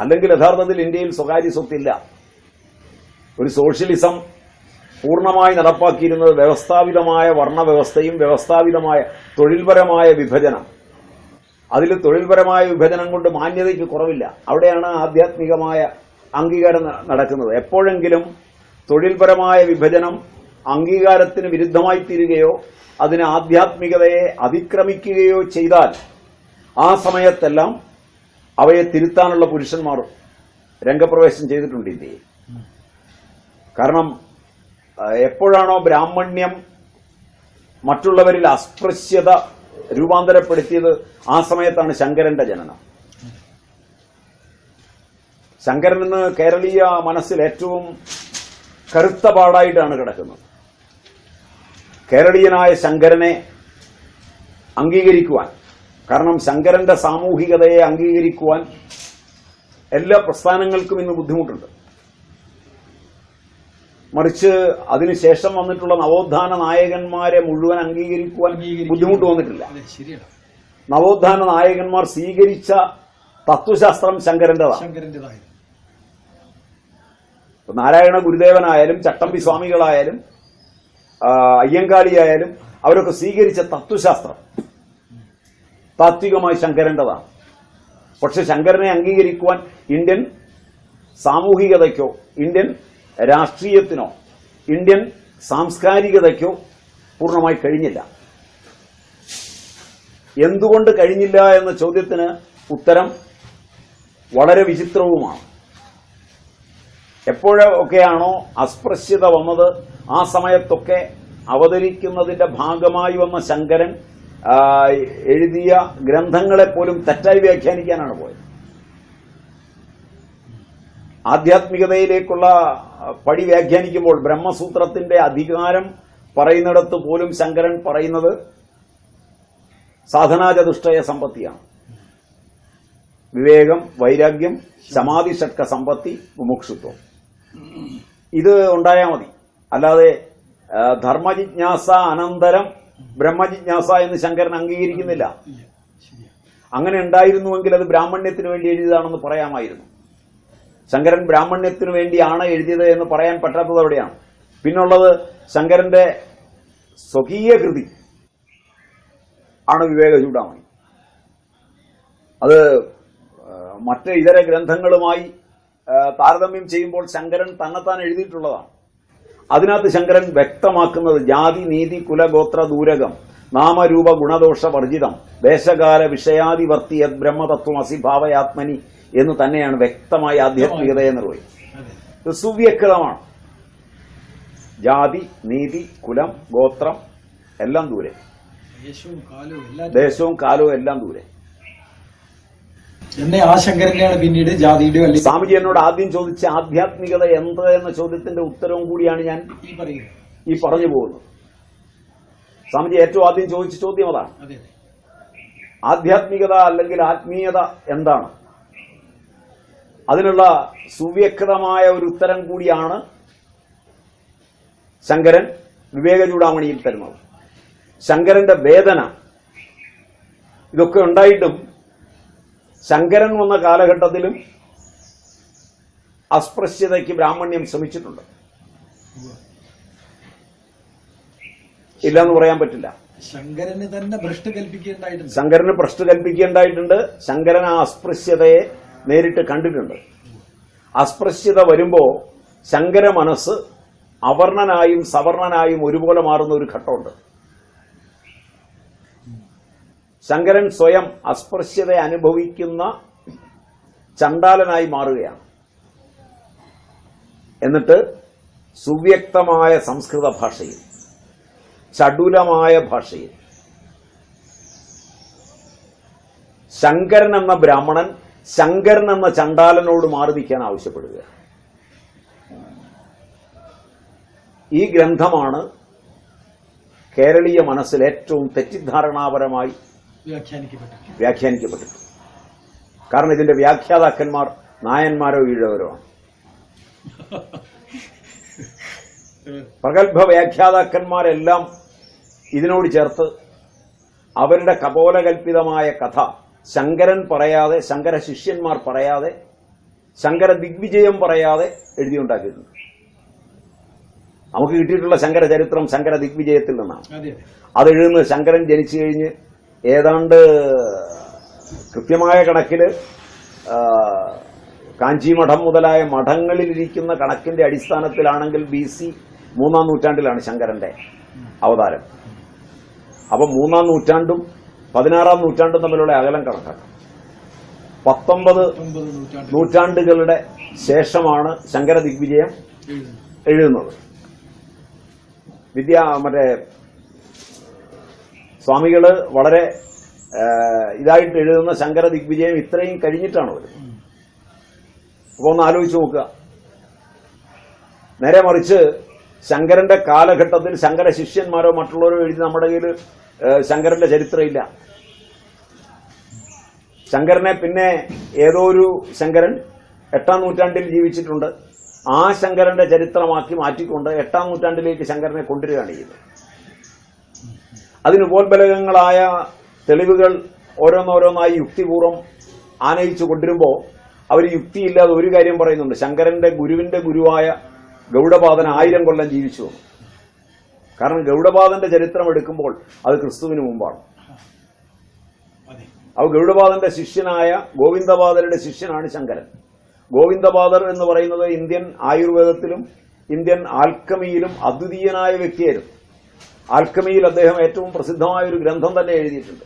അല്ലെങ്കിൽ യഥാർത്ഥത്തിൽ ഇന്ത്യയിൽ സ്വകാര്യ സ്വത്തില്ല. ഒരു സോഷ്യലിസം പൂർണ്ണമായി നടപ്പാക്കിയിരുന്നത് വ്യവസ്ഥാപിതമായ വർണ്ണവ്യവസ്ഥയും വ്യവസ്ഥാപിതമായ തൊഴിൽപരമായ വിഭജനം. അതിൽ തൊഴിൽപരമായ വിഭജനം കൊണ്ട് മാന്യതയ്ക്ക് കുറവില്ല. അവിടെയാണ് ആധ്യാത്മികമായ അംഗീകാരം നടക്കുന്നത്. എപ്പോഴെങ്കിലും തൊഴിൽപരമായ വിഭജനം അംഗീകാരത്തിന് വിരുദ്ധമായി തീരുകയോ അതിന് ആധ്യാത്മികതയെ അതിക്രമിക്കുകയോ ചെയ്താൽ ആ സമയത്തെല്ലാം അവയെ തിരുത്താനുള്ള പുരുഷന്മാർ രംഗപ്രവേശം ചെയ്തിട്ടുണ്ട് ഇന്ത്യയിൽ. കാരണം എപ്പോഴാണോ ബ്രാഹ്മണ്യം മറ്റുള്ളവരിൽ അസ്പൃശ്യത രൂപാന്തരപ്പെടുത്തിയത് ആ സമയത്താണ് ശങ്കരന്റെ ജനനം. ശങ്കരൻ ഇന്ന് കേരളീയ മനസ്സിൽ ഏറ്റവും കറുത്ത പാടായിട്ടാണ് കിടക്കുന്നത്. കേരളീയനായ ശങ്കരനെ അംഗീകരിക്കുവാൻ, കാരണം ശങ്കരന്റെ സാമൂഹികതയെ അംഗീകരിക്കുവാൻ എല്ലാ പ്രസ്ഥാനങ്ങൾക്കും ഇന്ന് ബുദ്ധിമുട്ടുണ്ട്. മറിച്ച് അതിനുശേഷം വന്നിട്ടുള്ള നവോത്ഥാന നായകന്മാരെ മുഴുവൻ അംഗീകരിക്കുവാൻ ബുദ്ധിമുട്ട് വന്നിട്ടില്ല. നവോത്ഥാന നായകന്മാർ സ്വീകരിച്ച തത്വശാസ്ത്രം ശങ്കരന്റേതാണ്. നാരായണ ഗുരുദേവനായാലും ചട്ടമ്പി സ്വാമികളായാലും അയ്യങ്കാളിയായാലും അവരൊക്കെ സ്വീകരിച്ച തത്വശാസ്ത്രം താത്വികമായി ശങ്കരന്റേതാണ്. പക്ഷെ ശങ്കരനെ അംഗീകരിക്കുവാൻ ഇന്ത്യൻ സാമൂഹികതയ്ക്കോ ഇന്ത്യൻ രാഷ്ട്രീയത്തിനോ ഇന്ത്യൻ സാംസ്കാരികതയ്ക്കോ പൂർണ്ണമായി കഴിഞ്ഞില്ല. എന്തുകൊണ്ട് കഴിഞ്ഞില്ല എന്ന ചോദ്യത്തിന് ഉത്തരം വളരെ വിചിത്രവുമാണ്. എപ്പോഴൊക്കെയാണോ അസ്പൃശ്യത വന്നത് ആ സമയത്തൊക്കെ അവതരിക്കുന്നതിന്റെ ഭാഗമായി വന്ന ശങ്കരൻ എഴുതിയ ഗ്രന്ഥങ്ങളെപ്പോലും തെറ്റായി വ്യാഖ്യാനിക്കാനാണ് പോയത്. ആധ്യാത്മികതയിലേക്കുള്ള പടി വ്യാഖ്യാനിക്കുമ്പോൾ ബ്രഹ്മസൂത്രത്തിന്റെ അധികാരം പറയുന്നിടത്ത് പോലും ശങ്കരൻ പറയുന്നത് സാധനാചതുഷ്ടയ സമ്പത്തിയാണ്. വിവേകം, വൈരാഗ്യം, സമാധി ഷട്ക സമ്പത്തി, മുമുക്ഷുത്വം. ഇത് ഉണ്ടായാൽ മതി. അല്ലാതെ ധർമ്മജിജ്ഞാസ അനന്തരം ബ്രഹ്മജിജ്ഞാസ എന്ന് ശങ്കരൻ അംഗീകരിക്കുന്നില്ല. അങ്ങനെ ഉണ്ടായിരുന്നുവെങ്കിൽ അത് ബ്രാഹ്മണ്യത്തിന് വേണ്ടി എഴുതിയതാണെന്ന് പറയാമായിരുന്നു. ശങ്കരൻ ബ്രാഹ്മണ്യത്തിനു വേണ്ടിയാണ് എഴുതിയത് എന്ന് പറയാൻ പറ്റാത്തത് എവിടെയാണ്? പിന്നുള്ളത് ശങ്കരന്റെ സ്വകീയ കൃതി ആണ് വിവേക ചൂടാമണി. അത് മറ്റ് ഇതര ഗ്രന്ഥങ്ങളുമായി താരതമ്യം ചെയ്യുമ്പോൾ ശങ്കരൻ തന്നെത്താൻ എഴുതിയിട്ടുള്ളതാണ്. അതിനകത്ത് ശങ്കരൻ വ്യക്തമാക്കുന്നത് ജാതി നീതി കുലഗോത്ര ദൂരകം നാമരൂപ ഗുണദോഷ വർജിതം ദേശകാല വിഷയാദിവർത്തി യത് ബ്രഹ്മതത്വം അസിഭാവയാത്മനി എന്ന് തന്നെയാണ് വ്യക്തമായി ആധ്യാത്മികതയെ നിർവഹിക്കുന്നത്. ഇത് സുവ്യക്തമാണ്. ജാതി നീതി കുലം ഗോത്രം എല്ലാം ദൂരെ, ദേശവും കാലവും എല്ലാം ദൂരെ. എന്നെ ആ ശങ്കരനെയാണ് പിന്നീട് ജാതിയുടെ സ്വാമിജി എന്നോട് ആദ്യം ചോദിച്ച ആധ്യാത്മികത എന്ത് എന്ന ചോദ്യത്തിന്റെ ഉത്തരവും കൂടിയാണ് ഞാൻ ഈ പറഞ്ഞു പോകുന്നത്. സ്വാമിജി ഏറ്റവും ആദ്യം ചോദിച്ച ചോദ്യം അതാണ്. ആധ്യാത്മികത അല്ലെങ്കിൽ ആത്മീയത എന്താണ്? അതിനുള്ള സുവ്യക്തമായ ഒരു ഉത്തരം കൂടിയാണ് ശങ്കരൻ വിവേക ചൂടാമണിയിൽ തരുന്നത്. ശങ്കരന്റെ വേദന ഇതൊക്കെ ഉണ്ടായിട്ടും ശങ്കരൻ വന്ന കാലഘട്ടത്തിലും അസ്പൃശ്യതയ്ക്ക് ബ്രാഹ്മണ്യം ശ്രമിച്ചിട്ടുണ്ട്. ഇല്ലെന്ന് പറയാൻ പറ്റില്ല. ശങ്കരന് തന്നെ ഭ്രഷ്ട് കൽപ്പിക്കേണ്ടായിട്ടുണ്ട്. ശങ്കരന് ഭ്രഷ്ട് കൽപ്പിക്കേണ്ടായിട്ടുണ്ട്. ശങ്കരൻ ആ അസ്പൃശ്യതയെ നേരിട്ട് കണ്ടിട്ടുണ്ട്. അസ്പൃശ്യത വരുമ്പോ ശങ്കര മനസ്സ് അവർണനായും സവർണനായും ഒരുപോലെ മാറുന്ന ഒരു ഘട്ടമുണ്ട്. ശങ്കരൻ സ്വയം അസ്പൃശ്യത അനുഭവിക്കുന്ന ചണ്ടാലനായി മാറുകയാണ്. എന്നിട്ട് സുവ്യക്തമായ സംസ്കൃത ഭാഷയിൽ, ചടുലമായ ഭാഷയിൽ ശങ്കരൻ എന്ന ബ്രാഹ്മണൻ ശങ്കരൻ എന്ന ചണ്ടാലനോട് മാറി നിൽക്കാൻ ആവശ്യപ്പെടുക. ഈ ഗ്രന്ഥമാണ് കേരളീയ മനസ്സിൽ ഏറ്റവും തെറ്റിദ്ധാരണാപരമായി വ്യാഖ്യാനിക്കപ്പെട്ടു. കാരണം ഇതിന്റെ വ്യാഖ്യാതാക്കന്മാർ നായന്മാരോ ഈഴവരോ ആണ്. പ്രഗത്ഭ വ്യാഖ്യാതാക്കന്മാരെല്ലാം ഇതിനോട് ചേർത്ത് അവരുടെ കപോലകൽപിതമായ കഥ ശങ്കരൻ പറയാതെ, ശങ്കര ശിഷ്യന്മാർ പറയാതെ ശങ്കര ദിഗ്വിജയം പറയാതെ എഴുതിയുണ്ടാക്കിയിട്ടുണ്ട്. നമുക്ക് കിട്ടിയിട്ടുള്ള ശങ്കര ചരിത്രം ശങ്കര ദിഗ്വിജയത്തിൽ നിന്നാണ്. അത് എഴുതുന്നത് ശങ്കരൻ ജനിച്ചു കഴിഞ്ഞ് ഏതാണ്ട് കൃത്യമായ കണക്കിൽ കാഞ്ചിമഠം മുതലായ മഠങ്ങളിലിരിക്കുന്ന കണക്കിന്റെ അടിസ്ഥാനത്തിലാണെങ്കിൽ BC 3-ാം നൂറ്റാണ്ടിലാണ് ശങ്കരന്റെ അവതാരം. അപ്പം 3-ാം നൂറ്റാണ്ടും 16-ാം നൂറ്റാണ്ടും തമ്മിലുള്ള അകലം കണക്കാക്കാം. 19 നൂറ്റാണ്ടുകളുടെ ശേഷമാണ് ശങ്കര ദിഗ്വിജയം എഴുതുന്നത്. മറ്റേ സ്വാമികള് വളരെ ഇതായിട്ട് എഴുതുന്ന ശങ്കര ദിഗ്വിജയം ഇത്രയും കഴിഞ്ഞിട്ടാണ് വരുന്നത്. അപ്പൊ ഒന്ന് ആലോചിച്ച് നോക്കുക. നേരെ മറിച്ച് ശങ്കരന്റെ കാലഘട്ടത്തിൽ ശങ്കര ശിഷ്യന്മാരോ മറ്റുള്ളവരോ എഴുതി നമ്മുടെ കയ്യിൽ ശങ്കരന്റെ ചരിത്രമില്ല. ശങ്കരനെ പിന്നെ ഏതോ ഒരു ശങ്കരൻ 8-ാം നൂറ്റാണ്ടിൽ ജീവിച്ചിട്ടുണ്ട്. ആ ശങ്കരന്റെ ചരിത്രമാക്കി മാറ്റിക്കൊണ്ട് 8-ാം നൂറ്റാണ്ടിലേക്ക് ശങ്കരനെ കൊണ്ടുവരികയാണ് ചെയ്തത്. അതിന് ഉപോത്ബലകങ്ങളായ തെളിവുകൾ ഓരോന്നോരോന്നായി യുക്തിപൂർവ്വം ആനയിച്ചു കൊണ്ടിരുമ്പോൾ അവർ യുക്തിയില്ലാതെ ഒരു കാര്യം പറയുന്നുണ്ട്. ശങ്കരന്റെ ഗുരുവിന്റെ ഗുരുവായ ഗൗഡപാദൻ 1000 കൊല്ലം ജീവിച്ചു. കാരണം ഗൗഡപാദന്റെ ചരിത്രം എടുക്കുമ്പോൾ അത് ക്രിസ്തുവിന് മുമ്പാണ്. അവ ഗൗഡപാദന്റെ ശിഷ്യനായ ഗോവിന്ദപാദരുടെ ശിഷ്യനാണ് ശങ്കരൻ. ഗോവിന്ദപാദർ എന്ന് പറയുന്നത് ഇന്ത്യൻ ആയുർവേദത്തിലും ഇന്ത്യൻ ആൽക്കമിയിലും അദ്വിതീയനായ വ്യക്തിയായിരുന്നു. ആൽക്കമിയിൽ അദ്ദേഹം ഏറ്റവും പ്രസിദ്ധമായ ഒരു ഗ്രന്ഥം തന്നെ എഴുതിയിട്ടുണ്ട്.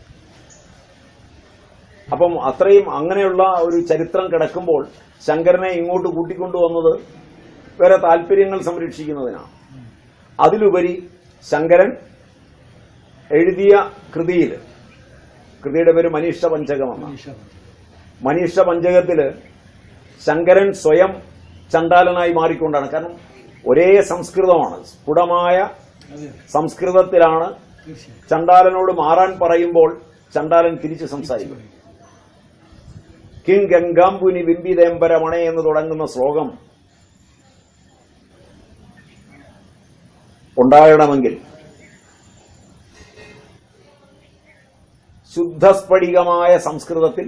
അപ്പം അത്രയും അങ്ങനെയുള്ള ഒരു ചരിത്രം കിടക്കുമ്പോൾ ശങ്കരനെ ഇങ്ങോട്ട് കൂട്ടിക്കൊണ്ടുവന്നത് വേറെ താല്പര്യങ്ങൾ സംരക്ഷിക്കുന്നതിനാണ്. അതിലുപരി ശങ്കരൻ എഴുതിയ കൃതിയുടെ പേര് മനീഷ പഞ്ചകമെന്നാണ്. മനീഷ പഞ്ചകത്തില് ശങ്കരൻ സ്വയം ചണ്ഡാലനായി മാറിക്കൊണ്ടാണ്. കാരണം ഒരേ സംസ്കൃതമാണ്, സ്ഫുടമായ സംസ്കൃതത്തിലാണ്. ചണ്ഡാലനോട് മാറാൻ പറയുമ്പോൾ ചണ്ഡാലൻ തിരിച്ച് സംസാരിക്കും. കിം ഗംഗാംബുനി ബിംബിതേംബരമണേ എന്ന് തുടങ്ങുന്ന ശ്ലോകം ഉണ്ടാകണമെങ്കിൽ ശുദ്ധസ്ഫടികമായ സംസ്കൃതത്തിൽ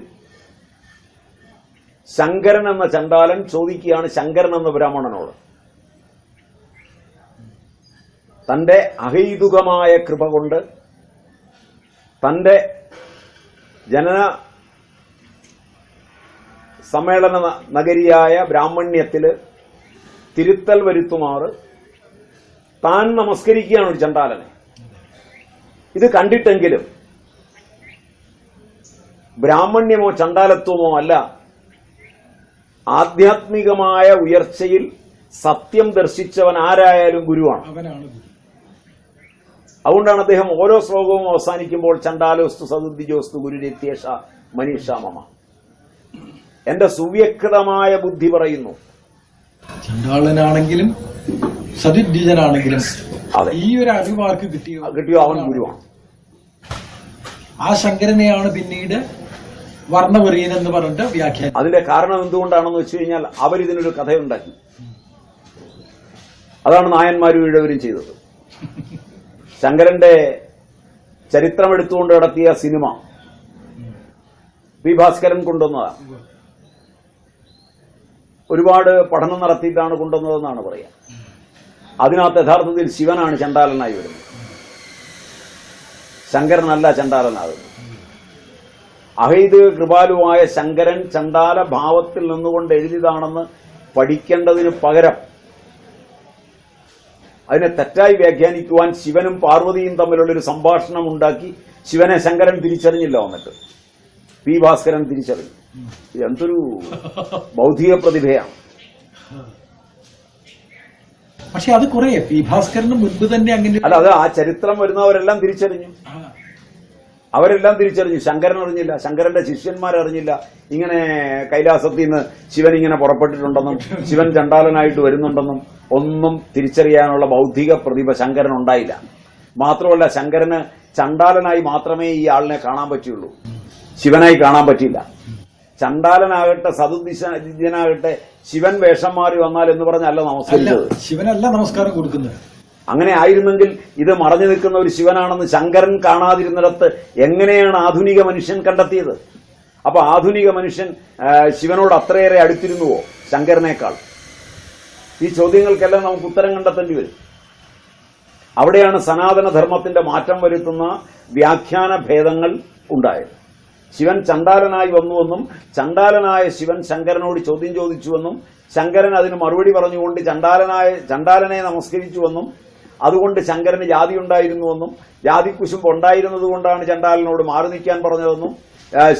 ശങ്കരൻ എന്ന ചണ്ഡാലൻ ചോദിക്കുകയാണ് ശങ്കരൻ എന്ന ബ്രാഹ്മണനോട്, തന്റെ അഹൈതുകമായ കൃപ കൊണ്ട് തന്റെ ജനന സമ്മേളന നഗരിയായ ബ്രാഹ്മണ്യത്തില് തിരുത്തൽ വരുത്തുമാറ് താൻ നമസ്കരിക്കുകയാണ് ഒരു ചണ്ഡാലനെ. ഇത് കണ്ടിട്ടെങ്കിലും ബ്രാഹ്മണ്യമോ ചണ്ഡാലത്വമോ അല്ല, ആധ്യാത്മികമായ ഉയർച്ചയിൽ സത്യം ദർശിച്ചവൻ ആരായാലും ഗുരുവാണ്. അതുകൊണ്ടാണ് അദ്ദേഹം ഓരോ ശ്ലോകവും അവസാനിക്കുമ്പോൾ ചണ്ഡാലോസ്തു സദുദ്ധിജോസ്തു ഗുരുരത്യേഷ മനീഷ മമ, എന്റെ സുവ്യക്തമായ ബുദ്ധി പറയുന്നു. ചണ്ഡാളനാണെങ്കിലും സദുദ്ധിജനാണെങ്കിലും ഈ ഒരു അറിവാർക്ക് കിട്ടിയോ അവൻ ഗുരുവാണ്. ആ ശങ്കരനെയാണ് പിന്നീട് വർണ്ണവെറിയൻ എന്ന് പറഞ്ഞിട്ട് വ്യാഖ്യാനം. അതിന്റെ കാരണം എന്തുകൊണ്ടാണെന്ന് വെച്ച് കഴിഞ്ഞാൽ അവരിതിനൊരു കഥയുണ്ടാക്കി. അതാണ് നായന്മാരും ഈഴവരും ചെയ്തത്. ശങ്കരന്റെ ചരിത്രം എടുത്തുകൊണ്ട് നടത്തിയ സിനിമ പി ഭാസ്കരൻ കൊണ്ടുവന്നതാണ്. ഒരുപാട് പഠനം നടത്തിയിട്ടാണ് കൊണ്ടുവന്നതെന്നാണ് പറയുക. അതിനകത്ത് യഥാർത്ഥത്തിൽ ശിവനാണ് ചണ്ഡാലനായി വരുന്നത്, ശങ്കരനല്ല ചണ്ഡാലനാകുന്നത്. അഹൈതുക കൃപാലുവായ ശങ്കരൻ ചണ്ഡാല ഭാവത്തിൽ നിന്നുകൊണ്ട് എഴുതിയതാണെന്ന് പഠിക്കേണ്ടതിന് പകരം അതിനെ തെറ്റായി വ്യാഖ്യാനിക്കുവാൻ ശിവനും പാർവതിയും തമ്മിലുള്ളൊരു സംഭാഷണം ഉണ്ടാക്കി ശിവനെ ശങ്കരൻ തിരിച്ചറിഞ്ഞില്ല. വന്നിട്ട് പി ഭാസ്കരൻ തിരിച്ചറിഞ്ഞു. എന്തൊരു ബൗദ്ധിക പ്രതിഭയാണ്. പക്ഷെ അത് കുറെ പി ഭാസ്കരന് മുൻപ് തന്നെ അങ്ങനെ അല്ല, അത് ആ ചരിത്രം വരുന്നവരെല്ലാം തിരിച്ചറിഞ്ഞു. അവരെല്ലാം തിരിച്ചറിഞ്ഞു. ശങ്കരൻ അറിഞ്ഞില്ല, ശങ്കരന്റെ ശിഷ്യന്മാരറിഞ്ഞില്ല ഇങ്ങനെ കൈലാസത്തിൽ നിന്ന് ശിവൻ ഇങ്ങനെ പുറപ്പെട്ടിട്ടുണ്ടെന്നും ശിവൻ ചണ്ഡാലനായിട്ട് വരുന്നുണ്ടെന്നും ഒന്നും തിരിച്ചറിയാനുള്ള ബൗദ്ധിക പ്രതിഭ ശങ്കരൻ ഉണ്ടായില്ല. മാത്രമല്ല, ശങ്കരന് ചണ്ഡാലനായി മാത്രമേ ഈ ആളിനെ കാണാൻ പറ്റുള്ളൂ, ശിവനായി കാണാൻ പറ്റില്ല. ചണ്ഡാലനാകട്ടെ സതുദ്ദിശനാകട്ടെ ശിവൻ വേഷം മാറി വന്നാൽ എന്ന് പറഞ്ഞല്ല നമസ്കരിച്ചത്. ശിവനല്ല നമസ്കാരം കൊടുക്കുന്നത്. അങ്ങനെ ആയിരുന്നെങ്കിൽ ഇത് മറഞ്ഞു നിൽക്കുന്ന ഒരു ശിവനാണെന്ന് ശങ്കരൻ കാണാതിരുന്നിടത്ത് എങ്ങനെയാണ് ആധുനിക മനുഷ്യൻ കണ്ടെത്തിയത്? അപ്പൊ ആധുനിക മനുഷ്യൻ ശിവനോട് അത്രയേറെ അടുത്തിരുന്നുവോ? ശങ്കരനേക്കാൾ? ഈ ചോദ്യങ്ങൾക്കെല്ലാം നമുക്ക് ഉത്തരം കണ്ടെത്തേണ്ടി വരും. അവിടെയാണ് സനാതനധർമ്മത്തിന്റെ മാറ്റം വരുത്തുന്ന വ്യാഖ്യാന ഭേദങ്ങൾ ഉണ്ടായത്. ശിവൻ ചണ്ടാലനായി വന്നുവെന്നും ചണ്ടാലനായ ശിവൻ ശങ്കരനോട് ചോദ്യം ചോദിച്ചുവെന്നും ശങ്കരൻ അതിന് മറുപടി പറഞ്ഞുകൊണ്ട് ചണ്ടാലനെ നമസ്കരിച്ചുവെന്നും അതുകൊണ്ട് ശങ്കരന് ജാതി ഉണ്ടായിരുന്നുവെന്നും ജാതിക്കുശുമ്പ് ഉണ്ടായിരുന്നത് കൊണ്ടാണ് ചണ്ടാലനോട് മാറി നിൽക്കാൻ പറഞ്ഞതെന്നും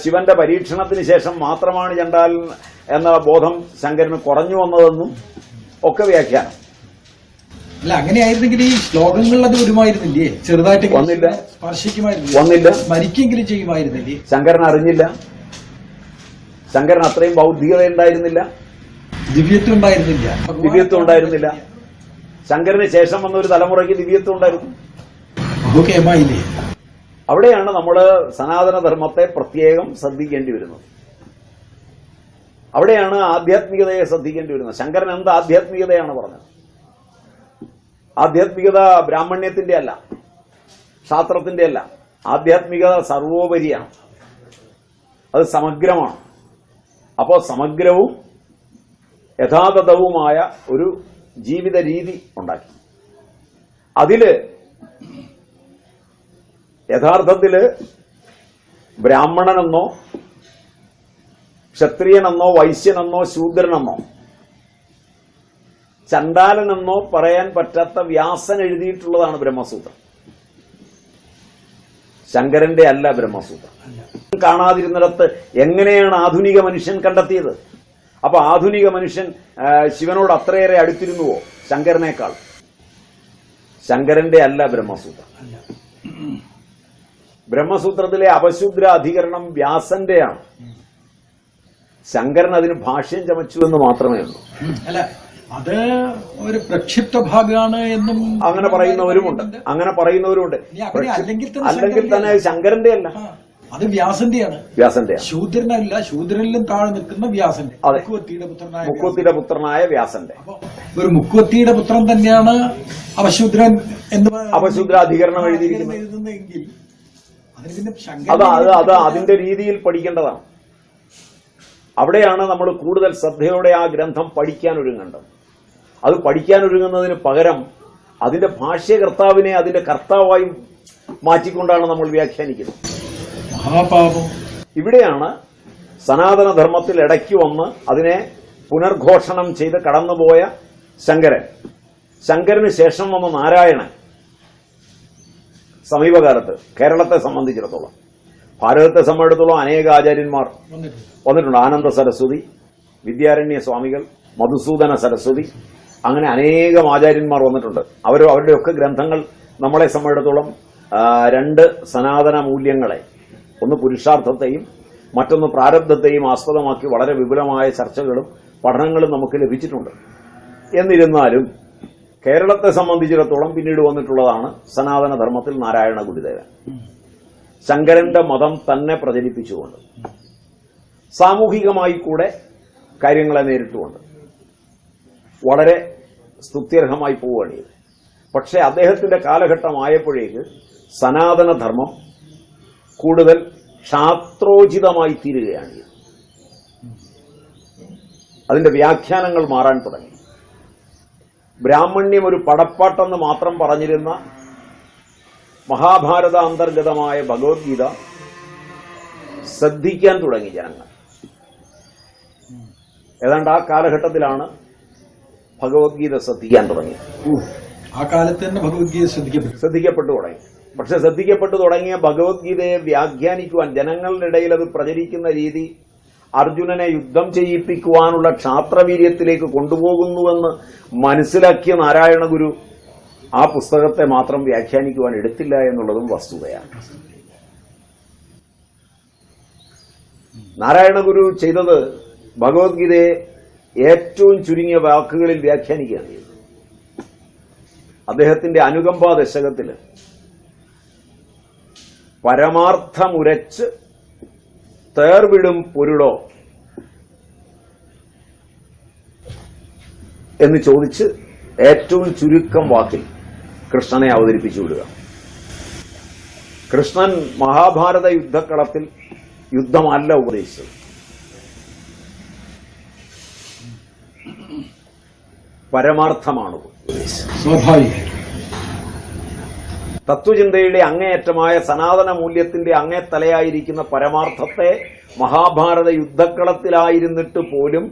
ശിവന്റെ പരീക്ഷണത്തിന് ശേഷം മാത്രമാണ് ചണ്ടാലൻ എന്ന ബോധം ശങ്കരന് കുറഞ്ഞു വന്നതെന്നും ഒക്കെ വ്യാഖ്യാനം. അല്ല, അങ്ങനെയായിരുന്നെങ്കിൽ ഈ ശ്ലോകങ്ങളിൽ അത് വരുമായിരുന്നില്ലേ? ചെറുതായിട്ട് വന്നില്ല, സ്പർശിക്കുമായിരുന്നില്ല, വന്നില്ല, സ്മരിക്കെങ്കിലും ചെയ്യുമായിരുന്നില്ലേ? ശങ്കരൻ അറിഞ്ഞില്ല. ശങ്കരൻ അത്രയും ബൗദ്ധികത ഉണ്ടായിരുന്നില്ല, ദിവ്യത്വം ഉണ്ടായിരുന്നില്ല, ദിവ്യത്വം ഉണ്ടായിരുന്നില്ല. ശങ്കരന് ശേഷം വന്ന ഒരു തലമുറയ്ക്ക് ദിവ്യത്വം ഉണ്ടായിരുന്നു. ബഹുകേമായില്ലേ? അവിടെയാണ് നമ്മൾ സനാതനധർമ്മത്തെ പ്രത്യേകം ശ്രദ്ധിക്കേണ്ടി വരുന്നത്. അവിടെയാണ് ആധ്യാത്മികതയെ ശ്രദ്ധിക്കേണ്ടി വരുന്നത്. ശങ്കരൻ എന്ത് ആധ്യാത്മികതയാണ് പറഞ്ഞത്? ആധ്യാത്മികത ബ്രാഹ്മണ്യത്തിന്റെ അല്ല, ശാസ്ത്രത്തിന്റെ അല്ല. ആധ്യാത്മികത സർവോപരിയാണ്, അത് സമഗ്രമാണ്. അപ്പോൾ സമഗ്രവും യഥാതഥവുമായ ഒരു ജീവിത രീതി ഉണ്ടാക്കി. അതില് യഥാർത്ഥത്തില് ബ്രാഹ്മണനെന്നോ ക്ഷത്രിയനെന്നോ വൈശ്യനെന്നോ ശൂദ്രനെന്നോ ചണ്ടാലനെന്നോ പറയാൻ പറ്റാത്ത വ്യാസൻ എഴുതിയിട്ടുള്ളതാണ് ബ്രഹ്മസൂത്രം. ശങ്കരന്റെ അല്ല ബ്രഹ്മസൂത്രം. കാണാതിരുന്നിടത്ത് എങ്ങനെയാണ് ആധുനിക മനുഷ്യൻ കണ്ടെത്തിയത്? അപ്പൊ ആധുനിക മനുഷ്യൻ ശിവനോട് അത്രയേറെ അടുത്തിരുന്നുവോ ശങ്കരനേക്കാൾ? ശങ്കരന്റെ അല്ല ബ്രഹ്മസൂത്രം. ബ്രഹ്മസൂത്രത്തിലെ അപശൂദ്ര അധികരണം വ്യാസന്റെയാണ്. ശങ്കരൻ അതിന് ഭാഷ്യം ചമച്ചു എന്ന് മാത്രമേ ഉള്ളൂ. അല്ല, അത് ഒരു പ്രക്ഷിപ്ത ഭാഗമാണ് എന്നും അങ്ങനെ പറയുന്നവരുമുണ്ട്, അങ്ങനെ പറയുന്നവരുമുണ്ട്. അല്ലെങ്കിൽ തന്നെ ശങ്കരന്റെ അല്ല, അത് വ്യാസന്റെയാണ്. വ്യാസന്റെയാണ്, ശൂദ്രനല്ല. ശൂദ്രനിലും താഴെ നിൽക്കുന്ന വ്യാസന്റെ, മുക്കുവത്തിയുടെ പുത്രനായ വ്യാസന്റെ. ഒരു മുക്കുവത്തിയുടെ പുത്രൻ തന്നെയാണ് അപശൂദ്രൻ എന്ന് അപശൂദ്രാധികരണം എഴുതുന്നതെങ്കിൽ അത് അതിന്റെ രീതിയിൽ പഠിക്കേണ്ടതാണ്. അവിടെയാണ് നമ്മൾ കൂടുതൽ ശ്രദ്ധയോടെ ആ ഗ്രന്ഥം പഠിക്കാൻ ഒരുങ്ങേണ്ടത്. അത് പഠിക്കാൻ ഒരുങ്ങുന്നതിന് പകരം അതിന്റെ ഭാഷ്യകർത്താവിനെ അതിന്റെ കർത്താവായി മാറ്റിക്കൊണ്ടാണ് നമ്മൾ വ്യാഖ്യാനിക്കുന്നത്. മഹാപാപം. ഇവിടെയാണ് സനാതനധർമ്മത്തിൽ ഇടയ്ക്ക് വന്ന് അതിനെ പുനർഘോഷണം ചെയ്ത് കടന്നുപോയ ശങ്കരൻ. ശങ്കരന് ശേഷം വന്ന നാരായണൻ സമീപകാലത്ത് കേരളത്തെ സംബന്ധിച്ചിടത്തോളം, ഭാരതത്തെ സംബന്ധിച്ചിടത്തോളം അനേക ആചാര്യന്മാർ വന്നിട്ടുണ്ട്. ആനന്ദ സരസ്വതി, വിദ്യാരണ്യ സ്വാമികൾ, മധുസൂദന സരസ്വതി, അങ്ങനെ അനേകം ആചാര്യന്മാർ വന്നിട്ടുണ്ട്. അവരുടെയൊക്കെ ഗ്രന്ഥങ്ങൾ നമ്മളെ സംബന്ധിച്ചിടത്തോളം രണ്ട് സനാതന മൂല്യങ്ങളെ, ഒന്ന് പുരുഷാർത്ഥത്തെയും മറ്റൊന്ന് പ്രാരബ്ധത്തെയും ആസ്പദമാക്കി വളരെ വിപുലമായ ചർച്ചകളും പഠനങ്ങളും നമുക്ക് ലഭിച്ചിട്ടുണ്ട്. എന്നിരുന്നാലും കേരളത്തെ സംബന്ധിച്ചിടത്തോളം പിന്നീട് വന്നിട്ടുള്ളതാണ് സനാതനധർമ്മത്തിൽ നാരായണ ഗുരുദേവൻ. ശങ്കരന്റെ മതം തന്നെ പ്രചരിപ്പിച്ചുകൊണ്ട് സാമൂഹികമായി കൂടെ കാര്യങ്ങളെ നേരിട്ടുകൊണ്ട് വളരെ സ്തുത്യർഹമായി പോവുകയാണ് ചെയ്തത്. പക്ഷേ അദ്ദേഹത്തിന്റെ കാലഘട്ടമായപ്പോഴേക്ക് സനാതനധർമ്മം കൂടുതൽ ക്ഷാത്രോചിതമായി തീരുകയാണ് ചെയ്തത്. അതിന്റെ വ്യാഖ്യാനങ്ങൾ മാറാൻ തുടങ്ങി. ബ്രാഹ്മണ്യം ഒരു പടപ്പാട്ടെന്ന് മാത്രം പറഞ്ഞിരുന്ന മഹാഭാരത അന്തർഗതമായ ഭഗവത്ഗീത ശ്രദ്ധിക്കാൻ തുടങ്ങി ജനങ്ങൾ. ഏതാണ്ട് ആ കാലഘട്ടത്തിലാണ് ഭഗവത്ഗീത ശ്രദ്ധിക്കാൻ തുടങ്ങി. ആ കാലത്ത് തന്നെ ഭഗവത്ഗീത ശ്രദ്ധിക്കപ്പെട്ടു തുടങ്ങി. പക്ഷെ ശ്രദ്ധിക്കപ്പെട്ടു തുടങ്ങിയ ഭഗവത്ഗീതയെ വ്യാഖ്യാനിക്കുവാൻ ജനങ്ങളുടെ ഇടയിൽ അത് പ്രചരിക്കുന്ന രീതി അർജുനനെ യുദ്ധം ചെയ്യിപ്പിക്കുവാനുള്ള ക്ഷാത്രവീര്യത്തിലേക്ക് കൊണ്ടുപോകുന്നുവെന്ന് മനസ്സിലാക്കിയ നാരായണ ഗുരു ആ പുസ്തകത്തെ മാത്രം വ്യാഖ്യാനിക്കുവാൻ എടുത്തില്ല എന്നുള്ളതും വസ്തുതയാണ്. നാരായണ ഗുരു ചെയ്തത് ഭഗവത്ഗീതയെ ഏറ്റവും ചുരുങ്ങിയ വാക്കുകളിൽ വ്യാഖ്യാനിക്കുകയാണ് ചെയ്തത്. അദ്ദേഹത്തിന്റെ അനുകമ്പാ ദശകത്തിൽ പരമാർത്ഥമുരച്ച് തേർവിടും പൊരുളോ എന്ന് ചോദിച്ച് ഏറ്റവും ചുരുക്കം വാക്കിൽ കൃഷ്ണനെ അവതരിപ്പിച്ചു വിടുക. കൃഷ്ണൻ മഹാഭാരത യുദ്ധക്കളത്തിൽ യുദ്ധമല്ല ഉപദേശിച്ചത്. പരമാർത്ഥമാണ്. സ്വാഭാവികം. തത്വചിന്തയുടെ അങ്ങേയറ്റമായ സനാതന മൂല്യത്തിന്റെ അങ്ങേത്തലയായിരിക്കുന്ന പരമാർത്ഥത്തെ മഹാഭാരത യുദ്ധക്കളത്തിലായിരുന്നിട്ട് പോലും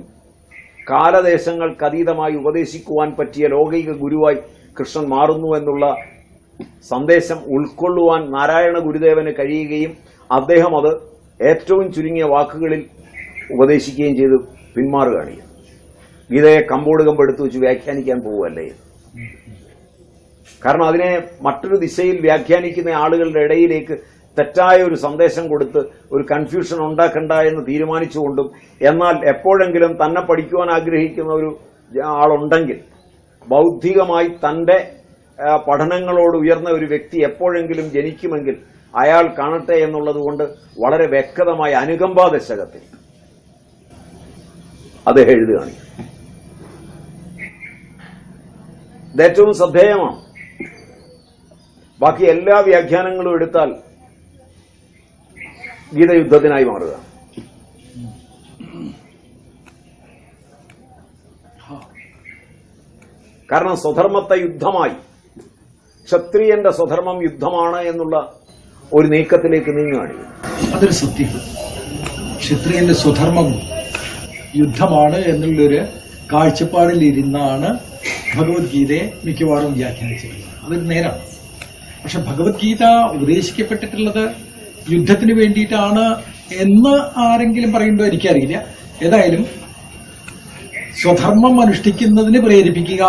കാലദേശങ്ങൾക്കതീതമായി ഉപദേശിക്കുവാൻ പറ്റിയ ലൗകിക ഗുരുവായി കൃഷ്ണൻ മാറുന്നു എന്നുള്ള സന്ദേശം ഉൾക്കൊള്ളുവാൻ നാരായണ ഗുരുദേവന് കഴിയുകയും അദ്ദേഹം അത് ഏറ്റവും ചുരുങ്ങിയ വാക്കുകളിൽ ഉപദേശിക്കുകയും ചെയ്ത് പിന്മാറുകയാണ്. ഗീതയെ കമ്പോട് കമ്പെടുത്ത് വെച്ച് വ്യാഖ്യാനിക്കാൻ പോവുകയല്ലേ. കാരണം അതിനെ മറ്റൊരു ദിശയിൽ വ്യാഖ്യാനിക്കുന്ന ആളുകളുടെ ഇടയിലേക്ക് തെറ്റായ ഒരു സന്ദേശം കൊടുത്ത് ഒരു കൺഫ്യൂഷൻ ഉണ്ടാക്കണ്ട എന്ന് തീരുമാനിച്ചുകൊണ്ടും, എന്നാൽ എപ്പോഴെങ്കിലും തന്നെ പഠിക്കുവാൻ ആഗ്രഹിക്കുന്ന ഒരു ആളുണ്ടെങ്കിൽ ബൗദ്ധികമായി തന്റെ പഠനങ്ങളോട് ഉയർന്ന ഒരു വ്യക്തി എപ്പോഴെങ്കിലും ജനിക്കുമെങ്കിൽ അയാൾ കാണട്ടെ എന്നുള്ളതുകൊണ്ട് വളരെ വ്യക്തമായ അനുകമ്പാ ദശകത്തിൽ അദ്ദേഹം എഴുതുകയാണ്. ഇത് ഏറ്റവും ശ്രദ്ധേയമാണ്. ബാക്കി എല്ലാ വ്യാഖ്യാനങ്ങളും എടുത്താൽ ഗീതയുദ്ധത്തിനായി മാറുക. കാരണം സ്വധർമ്മത്തെ യുദ്ധമായി, ക്ഷത്രിയന്റെ സ്വധർമ്മം യുദ്ധമാണ് എന്നുള്ള ഒരു നീക്കത്തിലേക്ക് നീങ്ങുകയാണ്. അതൊരു സത്യം. ക്ഷത്രിയന്റെ സ്വധർമ്മം യുദ്ധമാണ് എന്നുള്ളൊരു കാഴ്ചപ്പാടിലിരുന്നാണ് ഭഗവത്ഗീതയെ മിക്കവാറും വ്യാഖ്യാനിച്ചിട്ടുള്ളത്. അതൊരു നേരാണ്. പക്ഷെ ഭഗവത്ഗീത ഉപദേശിക്കപ്പെട്ടിട്ടുള്ളത് യുദ്ധത്തിന് വേണ്ടിയിട്ടാണ് എന്ന് ആരെങ്കിലും പറയുമ്പോൾ എനിക്കറിയില്ല. ഏതായാലും സ്വധർമ്മം അനുഷ്ഠിക്കുന്നതിന് പ്രേരിപ്പിക്കുക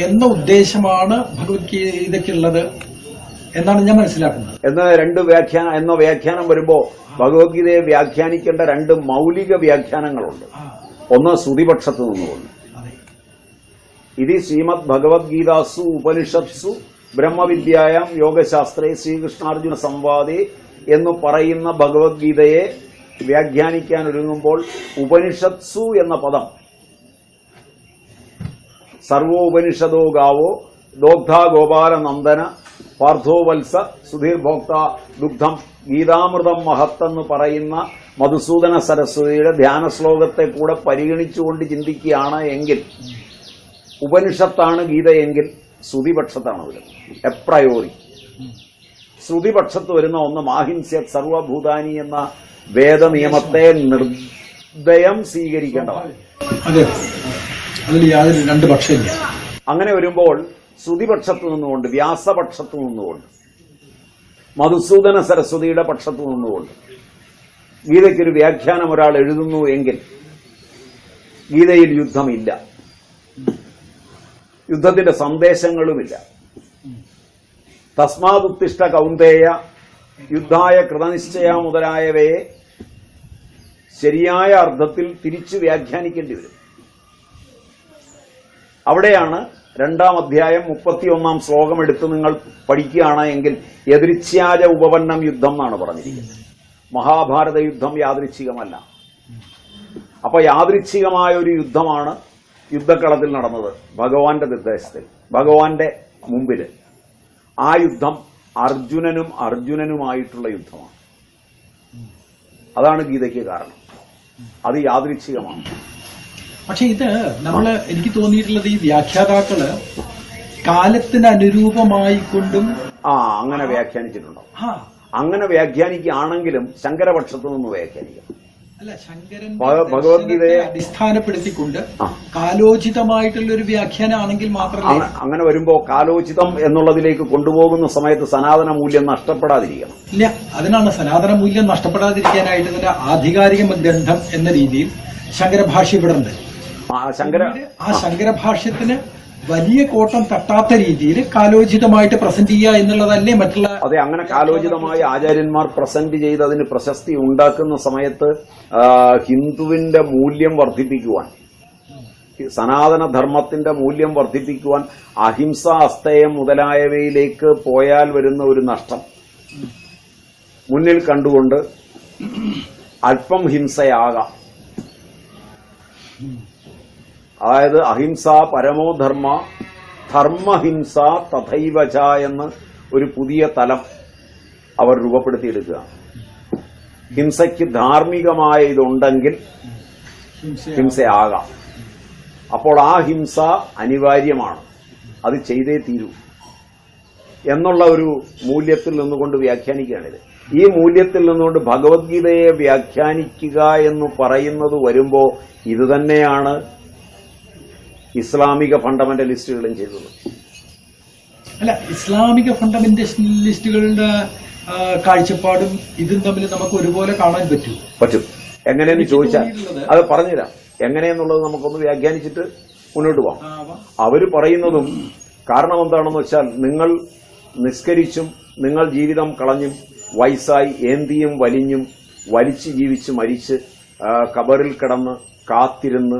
എന്ന ഉദ്ദേശമാണ് ഭഗവത്ഗീതയ്ക്കുള്ളത് എന്നാണ് ഞാൻ മനസ്സിലാക്കുന്നത്. എന്ന വ്യാഖ്യാനം വരുമ്പോൾ ഭഗവത്ഗീതയെ വ്യാഖ്യാനിക്കേണ്ട രണ്ട് മൗലിക വ്യാഖ്യാനങ്ങളുണ്ട്. ഒന്ന് ശ്രുതിപക്ഷത്ത് നിന്നുകൊണ്ട്, ഇത് ശ്രീമദ് ഭഗവത്ഗീതാസു ഉപനിഷത്സു ബ്രഹ്മവിദ്യായാം യോഗശാസ്ത്രേ ശ്രീകൃഷ്ണാർജുന സംവാദേ എന്ന് പറയുന്ന ഭഗവത്ഗീതയെ വ്യാഖ്യാനിക്കാൻ ഒരുങ്ങുമ്പോൾ ഉപനിഷത്സു എന്ന പദം സർവോപനിഷദോ ഗാവോ ദോഗ്ധാ ഗോപാലനന്ദന പാർത്ഥോ വത്സ സുധീർ ഭോക്ത ദുഗ്ധം ഗീതാമൃതം മഹത്തെന്ന് പറയുന്ന മധുസൂദന സരസ്വതിയുടെ ധ്യാന ശ്ലോകത്തെ കൂടെ പരിഗണിച്ചുകൊണ്ട് ചിന്തിക്കുകയാണ് എങ്കിൽ ഉപനിഷത്താണ് ഗീതയെങ്കിൽ ശ്രുതിപക്ഷത്താണ് വരുന്നത്. എപ്രയോറി ശ്രുതിപക്ഷത്ത് വരുന്ന ഒന്ന് മാഹിംസ്യത് സർവഭൂതാനി എന്ന വേദനിയമത്തെ നിർദ്ദയം സ്വീകരിക്കേണ്ടതാണ്. അങ്ങനെ വരുമ്പോൾ ശ്രുതിപക്ഷത്ത് നിന്നുകൊണ്ട്, വ്യാസപക്ഷത്ത് നിന്നുകൊണ്ട്, മധുസൂദന സരസ്വതിയുടെ പക്ഷത്ത് നിന്നുകൊണ്ട് ഗീതയ്ക്കൊരു വ്യാഖ്യാനം ഒരാൾ എഴുതുന്നു എങ്കിൽ ഗീതയിൽ യുദ്ധമില്ല, യുദ്ധത്തിന്റെ സന്ദേശങ്ങളുമില്ല. തസ്മാദുത്തിഷ്ഠ കൗന്ദേയ യുദ്ധായ കൃതനിശ്ചയ മുതലായവയെ ശരിയായ അർത്ഥത്തിൽ തിരിച്ചു വ്യാഖ്യാനിക്കേണ്ടി വരും. അവിടെയാണ് 2-ാം അധ്യായം 31-ാം ശ്ലോകം എടുത്ത് നിങ്ങൾ പഠിക്കുകയാണ് എങ്കിൽ യദൃച്ഛ്യാജ ഉപപന്നം യുദ്ധം എന്നാണ് പറഞ്ഞിരിക്കുന്നത്. മഹാഭാരത യുദ്ധം യാദൃച്ഛികമല്ല. അപ്പൊ യാദൃച്ഛികമായ ഒരു യുദ്ധമാണ് യുദ്ധക്കളത്തിൽ നടന്നത് ഭഗവാന്റെ നിർദ്ദേശത്തിൽ, ഭഗവാന്റെ മുമ്പില്. ആ യുദ്ധം അർജുനനുമായിട്ടുള്ള യുദ്ധമാണ്. അതാണ് ഗീതയ്ക്ക് കാരണം. അത് യാദൃച്ഛികമാണ്. പക്ഷെ ഇത് എനിക്ക് തോന്നിയിട്ടുള്ളത് ഈ വ്യാഖ്യാതാക്കള് കാലത്തിന് അനുരൂപമായിക്കൊണ്ടും അങ്ങനെ വ്യാഖ്യാനിച്ചിട്ടുണ്ടോ? അങ്ങനെ വ്യാഖ്യാനിക്കുകയാണെങ്കിലും ശങ്കരപക്ഷത്തു നിന്ന് വ്യാഖ്യാനിക്കാം. അല്ല, ശങ്കരൻ ഭഗവത്ഗീതയെ അടിസ്ഥാനപ്പെടുത്തിക്കൊണ്ട് കാലോചിതമായിട്ടുള്ള ഒരു വ്യാഖ്യാനമാണെങ്കിൽ മാത്രമേ. അങ്ങനെ വരുമ്പോ കാലോചിതം എന്നുള്ളതിലേക്ക് കൊണ്ടുപോകുന്ന സമയത്ത് സനാതന മൂല്യം നഷ്ടപ്പെടാതിരിക്കണം. ഇല്ല, അതിനാണ് സനാതന മൂല്യം നഷ്ടപ്പെടാതിരിക്കാനായിട്ട് ഇതിന്റെ ആധികാരിക ഗ്രന്ഥം എന്ന രീതിയിൽ ശങ്കരഭാഷ്യപ്പെടുന്നുണ്ട്. ആ ശങ്കരഭാഷ്യത്തിന് വലിയ കോട്ടം തട്ടാത്ത രീതിയിൽ കാലോചിതമായിട്ട് പ്രസന്റ് ചെയ്യുക എന്നുള്ളതല്ലേ മറ്റുള്ള. അതെ, അങ്ങനെ കാലോചിതമായി ആചാര്യന്മാർ പ്രസന്റ് ചെയ്ത് അതിന് പ്രശസ്തി ഉണ്ടാക്കുന്ന സമയത്ത് ഹിന്ദുവിന്റെ മൂല്യം വർദ്ധിപ്പിക്കുവാൻ, സനാതനധർമ്മത്തിന്റെ മൂല്യം വർദ്ധിപ്പിക്കുവാൻ അഹിംസ, അസ്തേയം മുതലായവയിലേക്ക് പോയാൽ വരുന്ന ഒരു നഷ്ടം മുന്നിൽ കണ്ടുകൊണ്ട് അല്പം ഹിംസയാകാം. അതായത് അഹിംസ പരമോ ധർമ്മ, ധർമ്മഹിംസ തഥൈവച എന്ന് ഒരു പുതിയ തലം അവർ രൂപപ്പെടുത്തിയെടുക്കുക. ഹിംസയ്ക്ക് ധാർമ്മികമായ ഇതുണ്ടെങ്കിൽ ഹിംസയാകാം. അപ്പോൾ ആ ഹിംസ അനിവാര്യമാണ്, അത് ചെയ്തേ തീരൂ എന്നുള്ള ഒരു മൂല്യത്തിൽ നിന്നുകൊണ്ട് വ്യാഖ്യാനിക്കുകയാണിത്. ഈ മൂല്യത്തിൽ നിന്നുകൊണ്ട് ഭഗവത്ഗീതയെ വ്യാഖ്യാനിക്കുക എന്ന് പറയുന്നത് വരുമ്പോൾ ഇതുതന്നെയാണ് ഇസ്ലാമിക ഫണ്ടമെന്റലിസ്റ്റുകളും ചെയ്തത്. അല്ല, ഇസ്ലാമിക ഫണ്ടമെന്റലിസ്റ്റുകളുടെ കാഴ്ചപ്പാടും ഇതും തമ്മിൽ നമുക്ക് ഒരുപോലെ കാണാൻ പറ്റും. എങ്ങനെയെന്ന് ചോദിച്ചാൽ അത് പറഞ്ഞുതരാം. എങ്ങനെയെന്നുള്ളത് നമുക്കൊന്ന് വ്യാഖ്യാനിച്ചിട്ട് മുന്നോട്ട് പോകാം. അവര് പറയുന്നതും കാരണം എന്താണെന്ന് വെച്ചാൽ, നിങ്ങൾ നിസ്കരിച്ചും നിങ്ങൾ ജീവിതം കളഞ്ഞും വയസ്സായി ഏന്തിയും വലിഞ്ഞും വലിച്ചു ജീവിച്ച് മരിച്ച് കബറിൽ കിടന്ന് കാത്തിരുന്ന്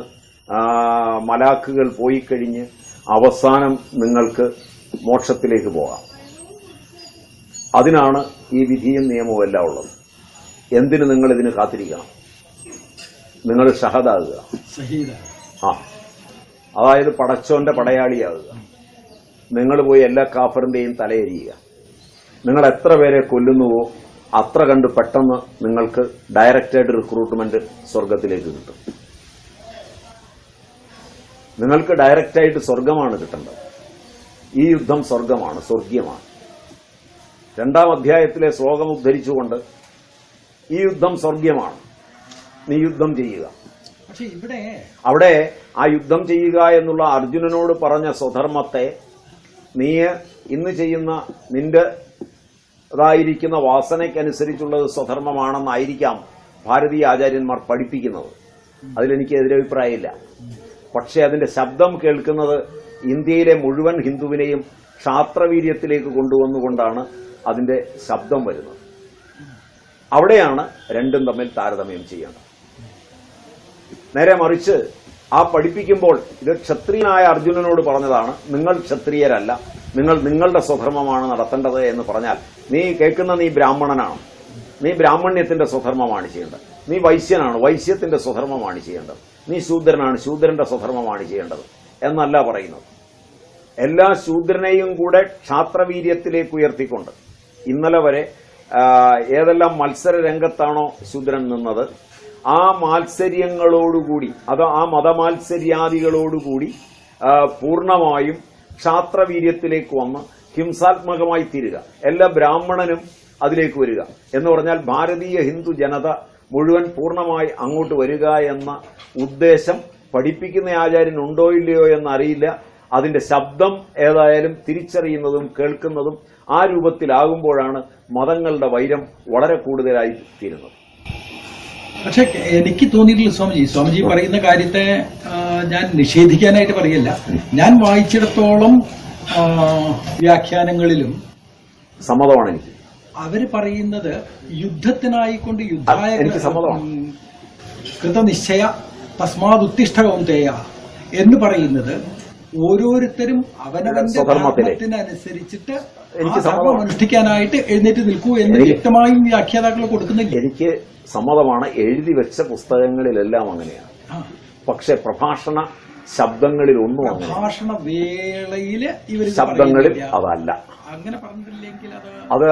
മലാക്കുകൾ പോയി കഴിഞ്ഞ് അവസാനം നിങ്ങൾക്ക് മോക്ഷത്തിലേക്ക് പോകാം. അതിനാണ് ഈ വിധിയും നിയമവും എല്ലാം ഉള്ളത്. എന്തിന് നിങ്ങൾ ഇതിന് കാത്തിരിക്കണം? നിങ്ങൾ ഷഹദാകുക, അതായത് പടച്ചോന്റെ പടയാളിയാകുക. നിങ്ങൾ പോയി എല്ലാ കാഫറിന്റെയും തലയെരിയുക. നിങ്ങൾ എത്ര പേരെ കൊല്ലുന്നുവോ അത്ര കണ്ട് പെട്ടെന്ന് നിങ്ങൾക്ക് ഡയറക്റ്റായിട്ട് റിക്രൂട്ട്മെന്റ് സ്വർഗത്തിലേക്ക് കിട്ടും. നിങ്ങൾക്ക് ഡയറക്റ്റായിട്ട് സ്വർഗമാണ് കിട്ടേണ്ടത്. ഈ യുദ്ധം സ്വർഗമാണ്, സ്വർഗീയമാണ്. 2-ാം അധ്യായത്തിലെ ശ്ലോകം ഉദ്ധരിച്ചുകൊണ്ട് ഈ യുദ്ധം സ്വർഗീയമാണ്, നീ യുദ്ധം ചെയ്യുക. പക്ഷേ അവിടെ ആ യുദ്ധം ചെയ്യുക എന്നുള്ള അർജുനനോട് പറഞ്ഞ സ്വധർമ്മത്തെ നീ ഇന്ന് ചെയ്യുന്ന നിന്റേതായിരിക്കുന്ന വാസനയ്ക്കനുസരിച്ചുള്ളത് സ്വധർമ്മമാണെന്നായിരിക്കാം ഭാരതീയ ആചാര്യന്മാർ പഠിപ്പിക്കുന്നത്. അതിലെനിക്ക് എതിരഭിപ്രായമില്ല. പക്ഷേ അതിന്റെ ശബ്ദം കേൾക്കുന്നത് ഇന്ത്യയിലെ മുഴുവൻ ഹിന്ദുവിനെയും ക്ഷാത്രവീര്യത്തിലേക്ക് കൊണ്ടുവന്നുകൊണ്ടാണ് അതിന്റെ ശബ്ദം വരുന്നത്. അവിടെയാണ് രണ്ടും തമ്മിൽ താരതമ്യം ചെയ്യേണ്ടത്. നേരെ മറിച്ച് ആ പഠിപ്പിക്കുമ്പോൾ ഇത് ക്ഷത്രിയനായ അർജുനനോട് പറഞ്ഞതാണ്, നിങ്ങൾ ക്ഷത്രിയരല്ല, നിങ്ങൾ നിങ്ങളുടെ സ്വധർമ്മമാണ് നടത്തേണ്ടത് എന്ന് പറഞ്ഞാൽ, നീ കേൾക്കുന്ന നീ ബ്രാഹ്മണനാണ്, നീ ബ്രാഹ്മണ്യത്തിന്റെ സ്വധർമ്മമാണ് ചെയ്യേണ്ടത്. നീ വൈശ്യനാണ്, വൈശ്യത്തിന്റെ സ്വധർമ്മമാണ് ചെയ്യേണ്ടത്. നീ ശൂദ്രനാണ്, ശൂദ്രന്റെ സ്വധർമ്മമാണ് ചെയ്യേണ്ടത് എന്നല്ല പറയുന്നത്. എല്ലാ ശൂദ്രനെയും കൂടെ ക്ഷാത്രവീര്യത്തിലേക്ക് ഉയർത്തിക്കൊണ്ട് ഇന്നലെ വരെ ഏതെല്ലാം മത്സര രംഗത്താണോ ശൂദ്രൻ നിന്നത്, ആ മാത്സര്യങ്ങളോടുകൂടി, അത് ആ മതമാത്സര്യാദികളോടുകൂടി പൂർണ്ണമായും ക്ഷാത്രവീര്യത്തിലേക്ക് വന്ന് ഹിംസാത്മകമായി തീരുക, എല്ലാ ബ്രാഹ്മണനും അതിലേക്ക് വരിക എന്ന് പറഞ്ഞാൽ ഭാരതീയ ഹിന്ദു ജനത മുഴുവൻ പൂർണ്ണമായി അങ്ങോട്ട് വരിക എന്ന ഉദ്ദേശം പഠിപ്പിക്കുന്ന ആചാര്യൻ ഉണ്ടോ ഇല്ലയോ എന്നറിയില്ല. അതിന്റെ ശബ്ദം ഏതായാലും തിരിച്ചറിയുന്നതും കേൾക്കുന്നതും ആ രൂപത്തിലാകുമ്പോഴാണ് മതങ്ങളുടെ വൈരം വളരെ കൂടുതലായി തീരുന്നത്. പക്ഷെ എനിക്ക് തോന്നിയിട്ടില്ല സ്വാമിജി പറയുന്ന കാര്യത്തെ ഞാൻ നിഷേധിക്കാനായിട്ട് പറയല്ല. ഞാൻ വായിച്ചിടത്തോളം വ്യാഖ്യാനങ്ങളിലും സമ്മതമാണ് എനിക്ക്. അവര് പറയുന്നത് യുദ്ധത്തിനായിക്കൊണ്ട് യുദ്ധായ കൃതനിശ്ചയ തസ്മാദുത്തിഷ്ഠ കൗന്ദേയ എന്ന് പറയുന്നത് ഓരോരുത്തരും അവനവന്റെ ധർമ്മത്തിനനുസരിച്ചിട്ട് ധർമ്മം അനുഷ്ഠിക്കാനായിട്ട് എഴുന്നേറ്റ് നിൽക്കൂ എന്ന് വ്യക്തമായും വ്യാഖ്യാതാക്കൾ കൊടുക്കുന്നില്ല. എനിക്ക് സമ്മതമാണ്. എഴുതി വെച്ച പുസ്തകങ്ങളിലെല്ലാം അങ്ങനെയാണ്. പക്ഷെ പ്രഭാഷണ ശബ്ദങ്ങളിൽ ഒന്നും പ്രഭാഷണ വേളയില് ഇവർ ശബ്ദങ്ങളിൽ അതല്ല. അങ്ങനെ പറഞ്ഞിട്ടില്ലെങ്കിൽ അത്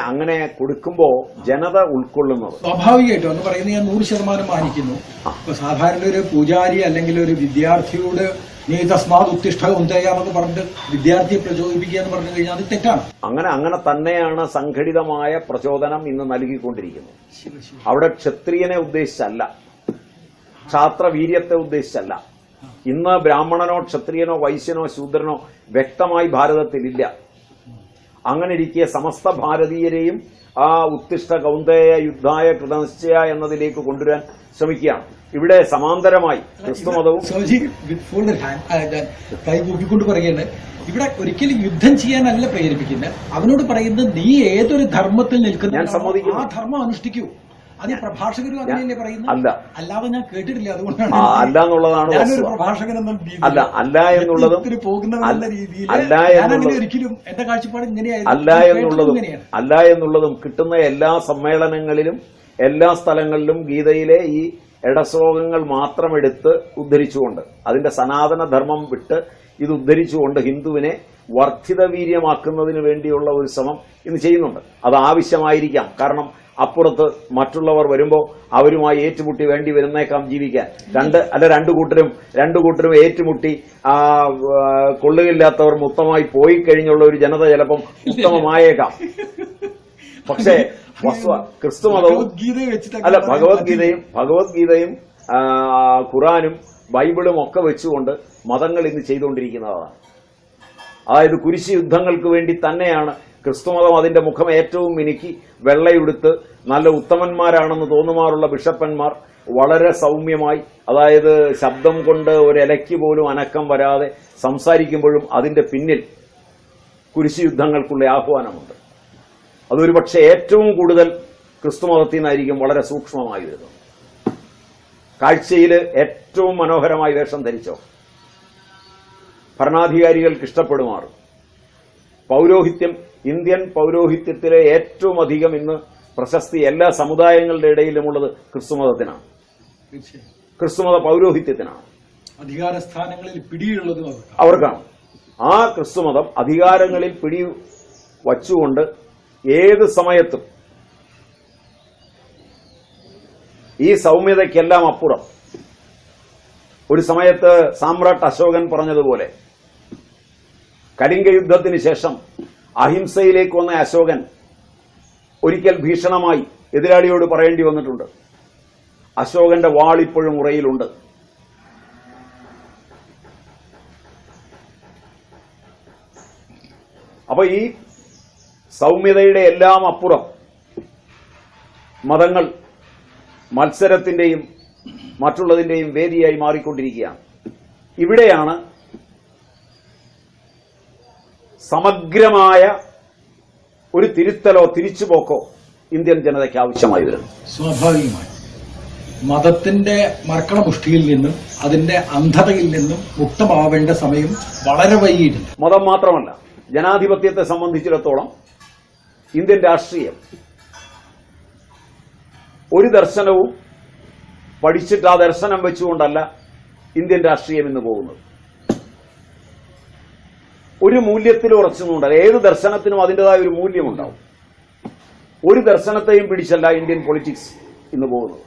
അങ്ങനെ കൊടുക്കുമ്പോ ജനത ഉൾക്കൊള്ളുന്നത് സ്വാഭാവികമായിട്ടും എന്ന് പറയുന്നത് ഞാൻ 100% മാനിക്കുന്നു. ഇപ്പൊ സാധാരണ ഒരു പൂജാരി അല്ലെങ്കിൽ ഒരു വിദ്യാർത്ഥിയോട് നീ തസ്മാത് ഉത്തിഷ്ഠ ഉന്തയാണെന്ന് പറഞ്ഞിട്ട് വിദ്യാർത്ഥിയെ പ്രചോദിപ്പിക്കുക എന്ന് പറഞ്ഞു കഴിഞ്ഞാൽ അത് തെറ്റാണ്. അങ്ങനെ തന്നെയാണ് സംഘടിതമായ പ്രചോദനം ഇന്ന് നൽകിക്കൊണ്ടിരിക്കുന്നത്. അവിടെ ക്ഷത്രിയനെ ഉദ്ദേശിച്ചല്ല, ക്ഷാത്രവീര്യത്തെ ഉദ്ദേശിച്ചല്ല. ഇന്ന് ബ്രാഹ്മണനോ ക്ഷത്രിയനോ വൈശ്യനോ ശൂദ്രനോ വ്യക്തമായി ഭാരതത്തിലില്ല. അങ്ങനെ ഇരിക്കെ സമസ്ത ഭാരതീയരെയും ആ ഉത്തിഷ്ഠ കൗന്ദേയ യുദ്ധായ കൃതനിശ്ചയ എന്നതിലേക്ക് കൊണ്ടുവരാൻ ശ്രമിക്കുകയാണ്. ഇവിടെ സമാന്തരമായി ക്രിസ്തുമതവും കൈകൂപ്പിക്കൊണ്ട് പറയുന്നത് ഇവിടെ ഒരിക്കലും യുദ്ധം ചെയ്യാനല്ല പ്രേരിപ്പിക്കുന്നത്. അവനോട് പറയുന്നത് നീ ഏതൊരു ധർമ്മത്തിൽ നിൽക്കുന്ന ഞാൻ സമ്മതിക്കുന്നു, ആ ധർമ്മം അനുഷ്ഠിക്കൂ. അത് പ്രഭാഷകരും അങ്ങനെയല്ലേ പറയുന്നത്? അല്ല, അല്ലാതെ ഞാൻ കേട്ടിട്ടില്ല. അതുകൊണ്ടാണ് അല്ല എന്നുള്ളതാണ് പ്രഭാഷകൻ എന്ന അല്ല എന്നുള്ളതും ഒരിക്കലും എന്റെ കാഴ്ചപ്പാട് ഇങ്ങനെയായിരുന്നു. അല്ല എന്നുള്ളതും കിട്ടുന്ന എല്ലാ സമ്മേളനങ്ങളിലും എല്ലാ സ്ഥലങ്ങളിലും ഗീതയിലെ ഈ ഇടശ്ലോകങ്ങൾ മാത്രം എടുത്ത് ഉദ്ധരിച്ചുകൊണ്ട് അതിന്റെ സനാതന ധർമ്മം വിട്ട് ഇത് ഉദ്ധരിച്ചുകൊണ്ട് ഹിന്ദുവിനെ വർദ്ധിത വീര്യമാക്കുന്നതിന് വേണ്ടിയുള്ള ഒരു ശ്രമം ഇന്ന് ചെയ്യുന്നുണ്ട്. അത് ആവശ്യമായിരിക്കാം. കാരണം അപ്പുറത്ത് മറ്റുള്ളവർ വരുമ്പോൾ അവരുമായി ഏറ്റുമുട്ടി വേണ്ടി വരുന്നേക്കാം ജീവിക്കാൻ. രണ്ടു കൂട്ടരും ഏറ്റുമുട്ടി കൊള്ളുകയില്ലാത്തവർ മൊത്തമായി പോയി കഴിഞ്ഞുള്ള ഒരു ജനത ചിലപ്പം ഉത്തമമായേക്കാം. പക്ഷേ ക്രിസ്തുമതവും ഭഗവത്ഗീതയും ഖുറാനും ബൈബിളും ഒക്കെ വെച്ചുകൊണ്ട് മതങ്ങൾ ഇന്ന് ചെയ്തുകൊണ്ടിരിക്കുന്നതാണ്. അതായത് കുരിശ് യുദ്ധങ്ങൾക്ക് വേണ്ടി തന്നെയാണ് ക്രിസ്തുമതം അതിന്റെ മുഖം ഏറ്റവും മിനുക്കി വെള്ളയുടുത്ത് നല്ല ഉത്തമന്മാരാണെന്ന് തോന്നുമാറുള്ള ബിഷപ്പന്മാർ വളരെ സൗമ്യമായി, അതായത് ശബ്ദം കൊണ്ട് ഒരിലയ്ക്ക് പോലും അനക്കം വരാതെ സംസാരിക്കുമ്പോഴും അതിന്റെ പിന്നിൽ കുരിശ് യുദ്ധങ്ങൾക്കുള്ള ആഹ്വാനമുണ്ട്. അതൊരു പക്ഷേ ഏറ്റവും കൂടുതൽ ക്രിസ്തുമതത്തിൽ നിന്നായിരിക്കും വളരെ സൂക്ഷ്മമായി വരുന്നത്. കാഴ്ചയിൽ ഏറ്റവും മനോഹരമായി വേഷം ധരിച്ചോ, ഭരണാധികാരികൾക്ക് ഇഷ്ടപ്പെടുമാറും പൗരോഹിത്യം, ഇന്ത്യൻ പൗരോഹിത്യത്തിലെ ഏറ്റവും അധികം ഇന്ന് പ്രശസ്തി എല്ലാ സമുദായങ്ങളുടെ ഇടയിലുമുള്ളത് ക്രിസ്തുമതത്തിനാണ്, ക്രിസ്തുമത പൗരോഹിത്യത്തിനാണ്. അധികാരസ്ഥാനങ്ങളിൽ പിടിയുള്ളതും അവർക്കാണ്. ആ ക്രിസ്തുമതം അധികാരങ്ങളിൽ പിടി വച്ചുകൊണ്ട് ഏത് സമയത്തും ഈ സൗമ്യതയ്ക്കെല്ലാം അപ്പുറം ഒരു സമയത്ത് സാമ്രാട്ട് അശോകൻ പറഞ്ഞതുപോലെ കലിംഗ യുദ്ധത്തിന് ശേഷം അഹിംസയിലേക്ക് വന്ന അശോകൻ ഒരിക്കൽ ഭീഷണമായി എതിരാളിയോട് പറയേണ്ടി വന്നിട്ടുണ്ട്, അശോകന്റെ വാൾ ഇപ്പോഴും ഉറയിലുണ്ട്. അപ്പൊ ഈ സൗമ്യതയുടെ എല്ലാം അപ്പുറം മതങ്ങൾ മത്സരത്തിന്റെയും മറ്റുള്ളതിന്റെയും വേദിയായി മാറിക്കൊണ്ടിരിക്കുകയാണ്. ഇവിടെയാണ് സമഗ്രമായ ഒരു തിരുത്തലോ തിരിച്ചുപോക്കോ ഇന്ത്യൻ ജനതയ്ക്ക് ആവശ്യമായി വരുന്നു. സ്വാഭാവികമായി മതത്തിന്റെ മർക്കടമുഷ്ടിയിൽ നിന്നും അതിന്റെ അന്ധതയിൽ നിന്നും മുക്തമാവേണ്ട സമയം വളരെ വൈകിയിട്ടുണ്ട്. മതം മാത്രമല്ല, ജനാധിപത്യത്തെ സംബന്ധിച്ചിടത്തോളം ഇന്ത്യൻ രാഷ്ട്രീയം ഒരു ദർശനവും പഠിച്ചിട്ട് ആ ദർശനം വെച്ചുകൊണ്ടല്ല ഇന്ത്യൻ രാഷ്ട്രീയം ഇന്ന് പോകുന്നത്. ഒരു മൂല്യത്തിൽ ഉറച്ചുകൊണ്ടല്ല, ഏത് ദർശനത്തിനും അതിൻ്റെതായ ഒരു മൂല്യമുണ്ടാവും. ഒരു ദർശനത്തെയും പിടിച്ചല്ല ഇന്ത്യൻ പൊളിറ്റിക്സ് ഇന്ന് പോകുന്നത്.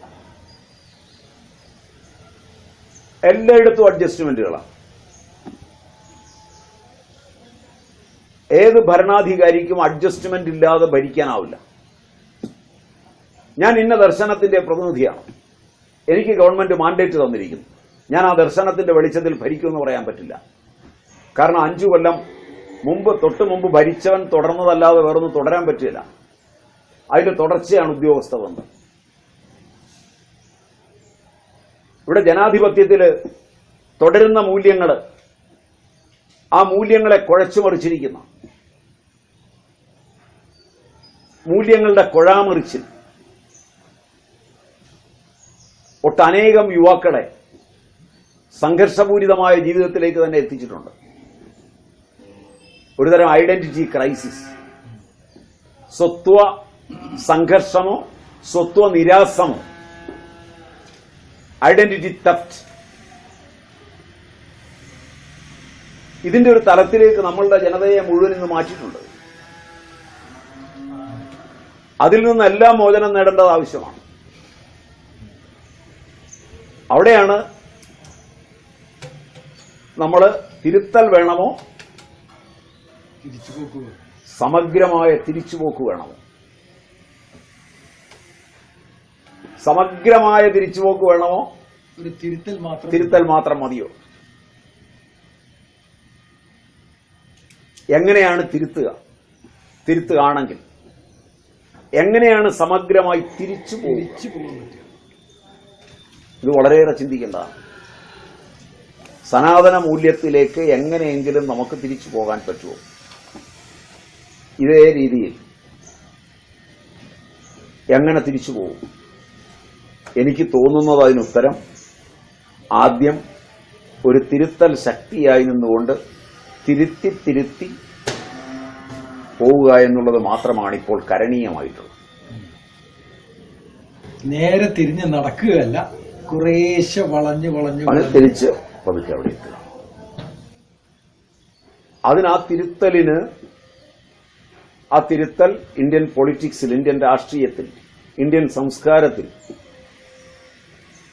എല്ലായിടത്തും അഡ്ജസ്റ്റ്മെന്റുകളാണ്. ഏത് ഭരണാധികാരിക്കും അഡ്ജസ്റ്റ്മെന്റ് ഇല്ലാതെ ഭരിക്കാനാവില്ല. ഞാൻ ഇന്ന ദർശനത്തിന്റെ പ്രതിനിധിയാണ്, എനിക്ക് ഗവൺമെന്റ് മാൻഡേറ്റ് തന്നിരിക്കുന്നു, ഞാൻ ആ ദർശനത്തിന്റെ വെളിച്ചത്തിൽ ഭരിക്കുമെന്ന് പറയാൻ പറ്റില്ല. കാരണം 5 കൊല്ലം തൊട്ട് മുമ്പ് ഭരിച്ചവൻ തുടർന്നതല്ലാതെ വേറൊന്നും തുടരാൻ പറ്റില്ല. അതിന്റെ തുടർച്ചയാണ് ഉദ്യോഗസ്ഥ ബന്ധം. ഇവിടെ ജനാധിപത്യത്തിൽ തുടരുന്ന മൂല്യങ്ങൾ, ആ മൂല്യങ്ങളെ കുഴച്ചുമറിച്ചിരിക്കുന്ന മൂല്യങ്ങളുടെ കുഴാമറിച്ചിൽ ഒട്ടനേകം യുവാക്കളെ സംഘർഷപൂരിതമായ ജീവിതത്തിലേക്ക് തന്നെ എത്തിച്ചിട്ടുണ്ട്. ഒരുതരം ഐഡന്റിറ്റി ക്രൈസിസ്, സ്വത്വ സംഘർഷമോ സ്വത്വ നിരാസമോ, ഐഡന്റിറ്റി തെഫ്റ്റ്, ഇതിന്റെ ഒരു തലത്തിലേക്ക് നമ്മളുടെ ജനതയെ മുഴുവൻ ഇന്ന് മാറ്റിയിട്ടുണ്ട്. അതിൽ നിന്നെല്ലാം മോചനം നേടേണ്ടത് ആവശ്യമാണ്. അവിടെയാണ് നമ്മൾ തിരുത്തൽ വേണമോ സമഗ്രമായ തിരിച്ചുപോക്ക് വേണമോ? സമഗ്രമായ തിരിച്ചുപോക്ക് വേണമോ? ഒരു തിരുത്തൽ മാത്രം മതിയോ? എങ്ങനെയാണ് തിരുത്തുകയാണെങ്കിൽ എങ്ങനെയാണ് സമഗ്രമായി തിരിച്ചു പോകുന്നത്? ഇത് വളരെയേറെ ചിന്തിക്കേണ്ടതാണ്. സനാതന മൂല്യത്തിലേക്ക് എങ്ങനെയെങ്കിലും നമുക്ക് തിരിച്ചു പോകാൻ പറ്റുമോ? ഇതേ രീതിയിൽ എങ്ങനെ തിരിച്ചു പോകും? എനിക്ക് തോന്നുന്നത് അതിനുത്തരം ആദ്യം ഒരു തിരുത്തൽ ശക്തിയായി നിന്നുകൊണ്ട് തിരുത്തി പോവുക എന്നുള്ളത് മാത്രമാണ് ഇപ്പോൾ കരണീയമായിട്ടുള്ളത്. നേരെ തിരിഞ്ഞ് നടക്കുകയല്ല, കുറേശ്ശെ വളഞ്ഞു തിരിച്ച് പതുക്കെ അവിടെ എത്തുക. അതിന് ആ തിരുത്തൽ ഇന്ത്യൻ പൊളിറ്റിക്സിൽ, ഇന്ത്യൻ രാഷ്ട്രീയത്തിൽ ഇന്ത്യൻ സംസ്കാരത്തിൽ,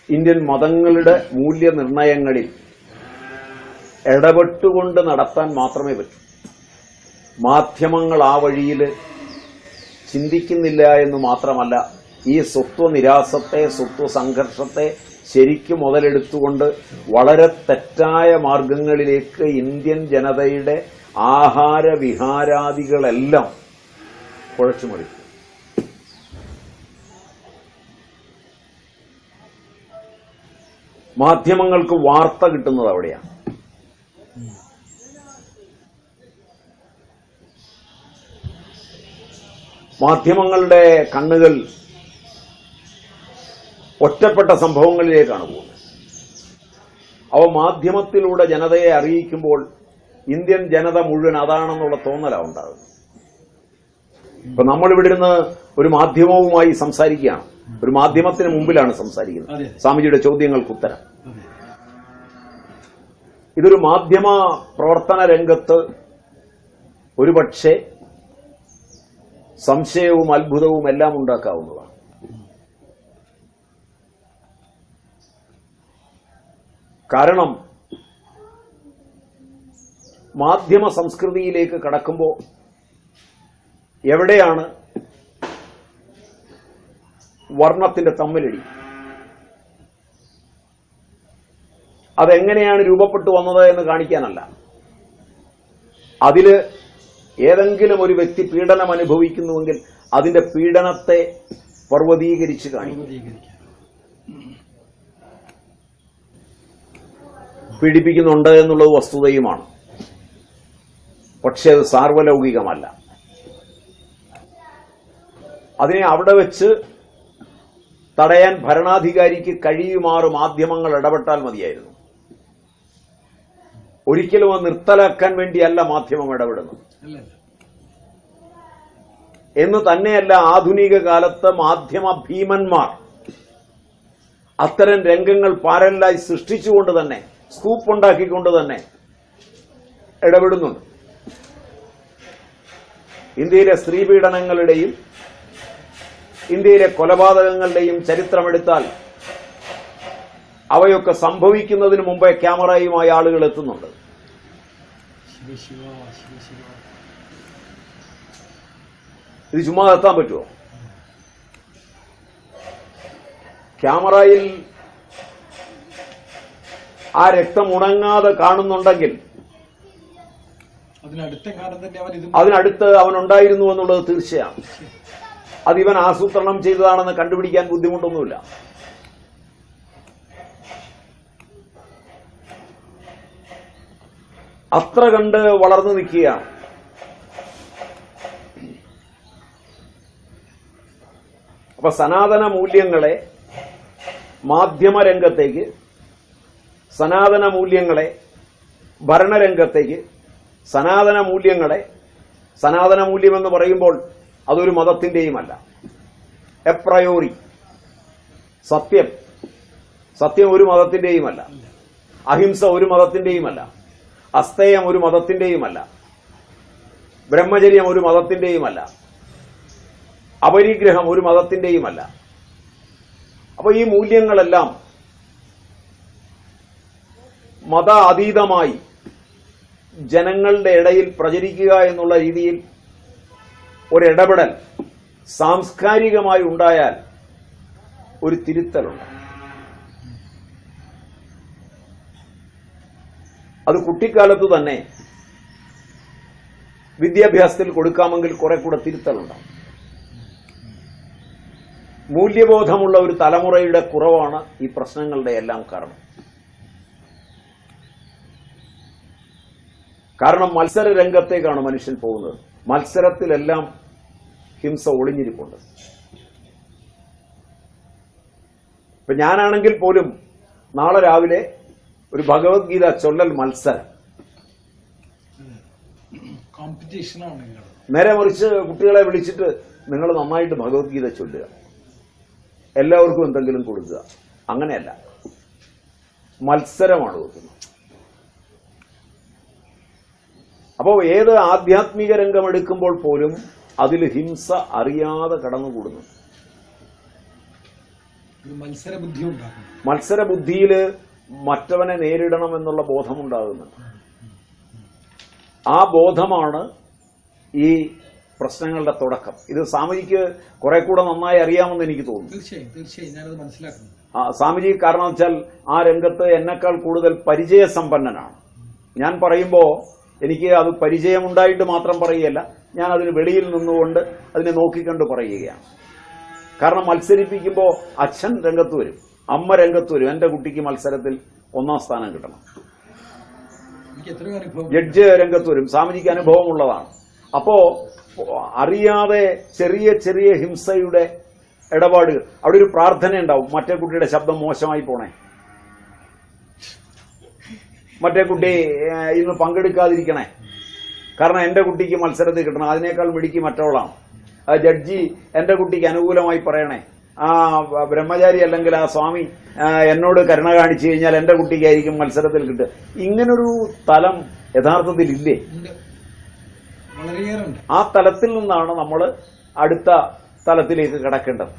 ഇന്ത്യൻ മതങ്ങളുടെ മൂല്യനിർണയങ്ങളിൽ ഇടപെട്ടുകൊണ്ട് നടത്താൻ മാത്രമേ പറ്റൂ. മാധ്യമങ്ങൾ ആ വഴിയിൽ ചിന്തിക്കുന്നില്ല എന്ന് മാത്രമല്ല, ഈ സ്വത്വനിരാസത്തെ, സ്വത്വസംഘർഷത്തെ ശരിക്കും മുതലെടുത്തുകൊണ്ട് വളരെ തെറ്റായ മാർഗങ്ങളിലേക്ക് ഇന്ത്യൻ ജനതയുടെ ആഹാരവിഹാരാദികളെല്ലാം കുഴച്ചുമറിക്കും. മാധ്യമങ്ങൾക്ക് വാർത്ത കിട്ടുന്നത് അവിടെയാണ്. മാധ്യമങ്ങളുടെ കണ്ണുകൾ ഒറ്റപ്പെട്ട സംഭവങ്ങളിലേക്കാണ് പോകുന്നത്. അവ മാധ്യമത്തിലൂടെ ജനതയെ അറിയിക്കുമ്പോൾ ഇന്ത്യൻ ജനത മുഴുവൻ അതാണെന്നുള്ള തോന്നലാണ് ഉണ്ടാകുന്നത്. ഇപ്പൊ നമ്മളിവിടെ ഇരുന്ന് ഒരു മാധ്യമവുമായി സംസാരിക്കുകയാണ്, ഒരു മാധ്യമത്തിന് മുമ്പിലാണ് സംസാരിക്കുന്നത്. സ്വാമിജിയുടെ ചോദ്യങ്ങൾക്ക് ഉത്തരം. ഇതൊരു മാധ്യമ പ്രവർത്തന രംഗത്ത് ഒരുപക്ഷെ സംശയവും അത്ഭുതവും എല്ലാം ഉണ്ടാക്കാവുന്നതാണ്. കാരണം മാധ്യമ സംസ്കൃതിയിലേക്ക് കടക്കുമ്പോൾ എവിടെയാണ് വർണ്ണത്തിന്റെ തമ്മിലടി, അതെങ്ങനെയാണ് രൂപപ്പെട്ടു വന്നത് എന്ന് കാണിക്കാനല്ല, അതില് ഏതെങ്കിലും ഒരു വ്യക്തി പീഡനം അനുഭവിക്കുന്നുവെങ്കിൽ അതിന്റെ പീഡനത്തെ പർവ്വതീകരിച്ച് കാണിക്കും. പീഡിപ്പിക്കുന്നുണ്ട് എന്നുള്ളത് വസ്തുതയുമാണ്. പക്ഷെ അത് സാർവലൗകികമല്ല. അതിനെ അവിടെ വെച്ച് തടയാൻ ഭരണാധികാരിക്ക് കഴിയുമാറ് മാധ്യമങ്ങൾ ഇടപെട്ടാൽ മതിയായിരുന്നു. ഒരിക്കലും അത് നിർത്തലാക്കാൻ വേണ്ടിയല്ല മാധ്യമം ഇടപെടുന്നത്. എന്ന് തന്നെയല്ല, ആധുനിക കാലത്ത് മാധ്യമ ഭീമന്മാർ അത്തരം രംഗങ്ങൾ പാരലായി സൃഷ്ടിച്ചുകൊണ്ട് തന്നെ, സ്കൂപ്പ് ഉണ്ടാക്കിക്കൊണ്ട് തന്നെ ഇടപെടുന്നുണ്ട്. ഇന്ത്യയിലെ സ്ത്രീപീഡനങ്ങളുടെയും ഇന്ത്യയിലെ കൊലപാതകങ്ങളുടെയും ചരിത്രമെടുത്താൽ അവയൊക്കെ സംഭവിക്കുന്നതിന് മുമ്പേ ക്യാമറയുമായി ആളുകൾ എത്തുന്നുണ്ട്. ഇത് ചുമ്മാ എത്താൻ പറ്റുമോ? ക്യാമറയിൽ ആ രക്തം ഉണങ്ങാതെ കാണുന്നുണ്ടെങ്കിൽ അതിനടുത്ത് അവനുണ്ടായിരുന്നു എന്നുള്ളത് തീർച്ചയാണ്. അതിവൻ ആസൂത്രണം ചെയ്തതാണെന്ന് കണ്ടുപിടിക്കാൻ ബുദ്ധിമുട്ടൊന്നുമില്ല. അത്ര കണ്ട് വളർന്നു നിൽക്കുകയാണ്. അപ്പൊ സനാതന മൂല്യങ്ങളെ മാധ്യമരംഗത്തേക്ക്, സനാതന മൂല്യങ്ങളെ ഭരണരംഗത്തേക്ക്, സനാതന മൂല്യങ്ങളെ, സനാതന മൂല്യമെന്ന് പറയുമ്പോൾ അതൊരു മതത്തിന്റെയുമല്ല. എപ്രയോറി സത്യം, സത്യം ഒരു മതത്തിന്റെയുമല്ല. അഹിംസ ഒരു മതത്തിന്റെയുമല്ല. അസ്തേയം ഒരു മതത്തിന്റെയുമല്ല. ബ്രഹ്മചര്യം ഒരു മതത്തിന്റെയുമല്ല. അപരിഗ്രഹം ഒരു മതത്തിന്റെയുമല്ല. അപ്പൊ ഈ മൂല്യങ്ങളെല്ലാം മത അതീതമായി ജനങ്ങളുടെ ഇടയിൽ പ്രചരിക്കുക എന്നുള്ള രീതിയിൽ ഒരിടപെടൽ സാംസ്കാരികമായി ഉണ്ടായാൽ ഒരു തിരുത്തലുണ്ട്. അത് കുട്ടിക്കാലത്ത് തന്നെ വിദ്യാഭ്യാസത്തിൽ കൊടുക്കാമെങ്കിൽ കുറെ കൂടെ തിരുത്തലുണ്ടാവും. മൂല്യബോധമുള്ള ഒരു തലമുറയുടെ കുറവാണ് ഈ പ്രശ്നങ്ങളുടെ എല്ലാം കാരണം. കാരണം മത്സര രംഗത്തേക്കാണ് മനുഷ്യൻ പോകുന്നത്. മത്സരത്തിലെല്ലാം ഹിംസ ഒളിഞ്ഞിരിപ്പുണ്ട്. ഇപ്പൊ ഞാനാണെങ്കിൽ പോലും നാളെ രാവിലെ ഒരു ഭഗവത്ഗീത ചൊല്ലൽ മത്സരം, നേരെ മറിച്ച് കുട്ടികളെ വിളിച്ചിട്ട് നിങ്ങൾ നന്നായിട്ട് ഭഗവത്ഗീത ചൊല്ലുക, എല്ലാവർക്കും എന്തെങ്കിലും കൊടുക്കുക, അങ്ങനെയല്ല, മത്സരമാണ് വെക്കുന്നത്. അപ്പോൾ ഏത് ആധ്യാത്മിക രംഗമെടുക്കുമ്പോൾ പോലും അതിൽ ഹിംസ അറിയാതെ കടന്നുകൂടുന്നു. ഒരു മത്സരബുദ്ധി ഉണ്ടാക്കണം. മത്സരബുദ്ധിയിൽ മറ്റവനെ നേരിടണം എന്നുള്ള ബോധമുണ്ടാകുന്നുണ്ട്. ആ ബോധമാണ് ഈ പ്രശ്നങ്ങളുടെ തുടക്കം. ഇത് സ്വാമിജിക്ക് കുറെ കൂടെ നന്നായി അറിയാമെന്ന് എനിക്ക് തോന്നുന്നു. തീർച്ചയായും ഞാനത് മനസ്സിലാക്കുന്നു. സ്വാമിജി കാരണം വെച്ചാൽ ആ രംഗത്ത് എന്നെക്കാൾ കൂടുതൽ പരിചയസമ്പന്നനാണ്. ഞാൻ പറയുമ്പോൾ എനിക്ക് അത് പരിചയമുണ്ടായിട്ട് മാത്രം പറയുകയല്ല, ഞാൻ അതിന് വെളിയിൽ നിന്നുകൊണ്ട് അതിനെ നോക്കിക്കണ്ട് പറയുകയാണ്. കാരണം മത്സരിപ്പിക്കുമ്പോൾ അച്ഛൻ രംഗത്ത് വരും, അമ്മ രംഗത്ത് വരും. എന്റെ കുട്ടിക്ക് മത്സരത്തിൽ 1ാം സ്ഥാനം കിട്ടണം. ജഡ്ജ് രംഗത്ത് വരും. സ്വാമിജിക്ക് അനുഭവമുള്ളതാണ്. അപ്പോ അറിയാതെ ചെറിയ ചെറിയ ഹിംസയുടെ ഇടപാടുകൾ, അവിടെ ഒരു പ്രാർത്ഥന ഉണ്ടാവും, മറ്റേ കുട്ടിയുടെ ശബ്ദം മോശമായി പോണേ, മറ്റേ കുട്ടി ഇന്ന് പങ്കെടുക്കാതിരിക്കണേ, കാരണം എന്റെ കുട്ടിക്ക് മത്സരത്തിൽ കിട്ടണം, അതിനേക്കാൾ മിടുക്കി മറ്റവളാണ്. ജഡ്ജി എന്റെ കുട്ടിക്ക് അനുകൂലമായി പറയണേ, ആ ബ്രഹ്മചാരി അല്ലെങ്കിൽ ആ സ്വാമി എന്നോട് കരുണ കാണിച്ചു കഴിഞ്ഞാൽ എന്റെ കുട്ടിക്കായിരിക്കും മത്സരത്തിൽ കിട്ടുക. ഇങ്ങനൊരു തലം യഥാർത്ഥത്തിൽ ഇല്ലേ? ആ തലത്തിൽ നിന്നാണ് നമ്മൾ അടുത്ത തലത്തിലേക്ക് കിടക്കേണ്ടത്.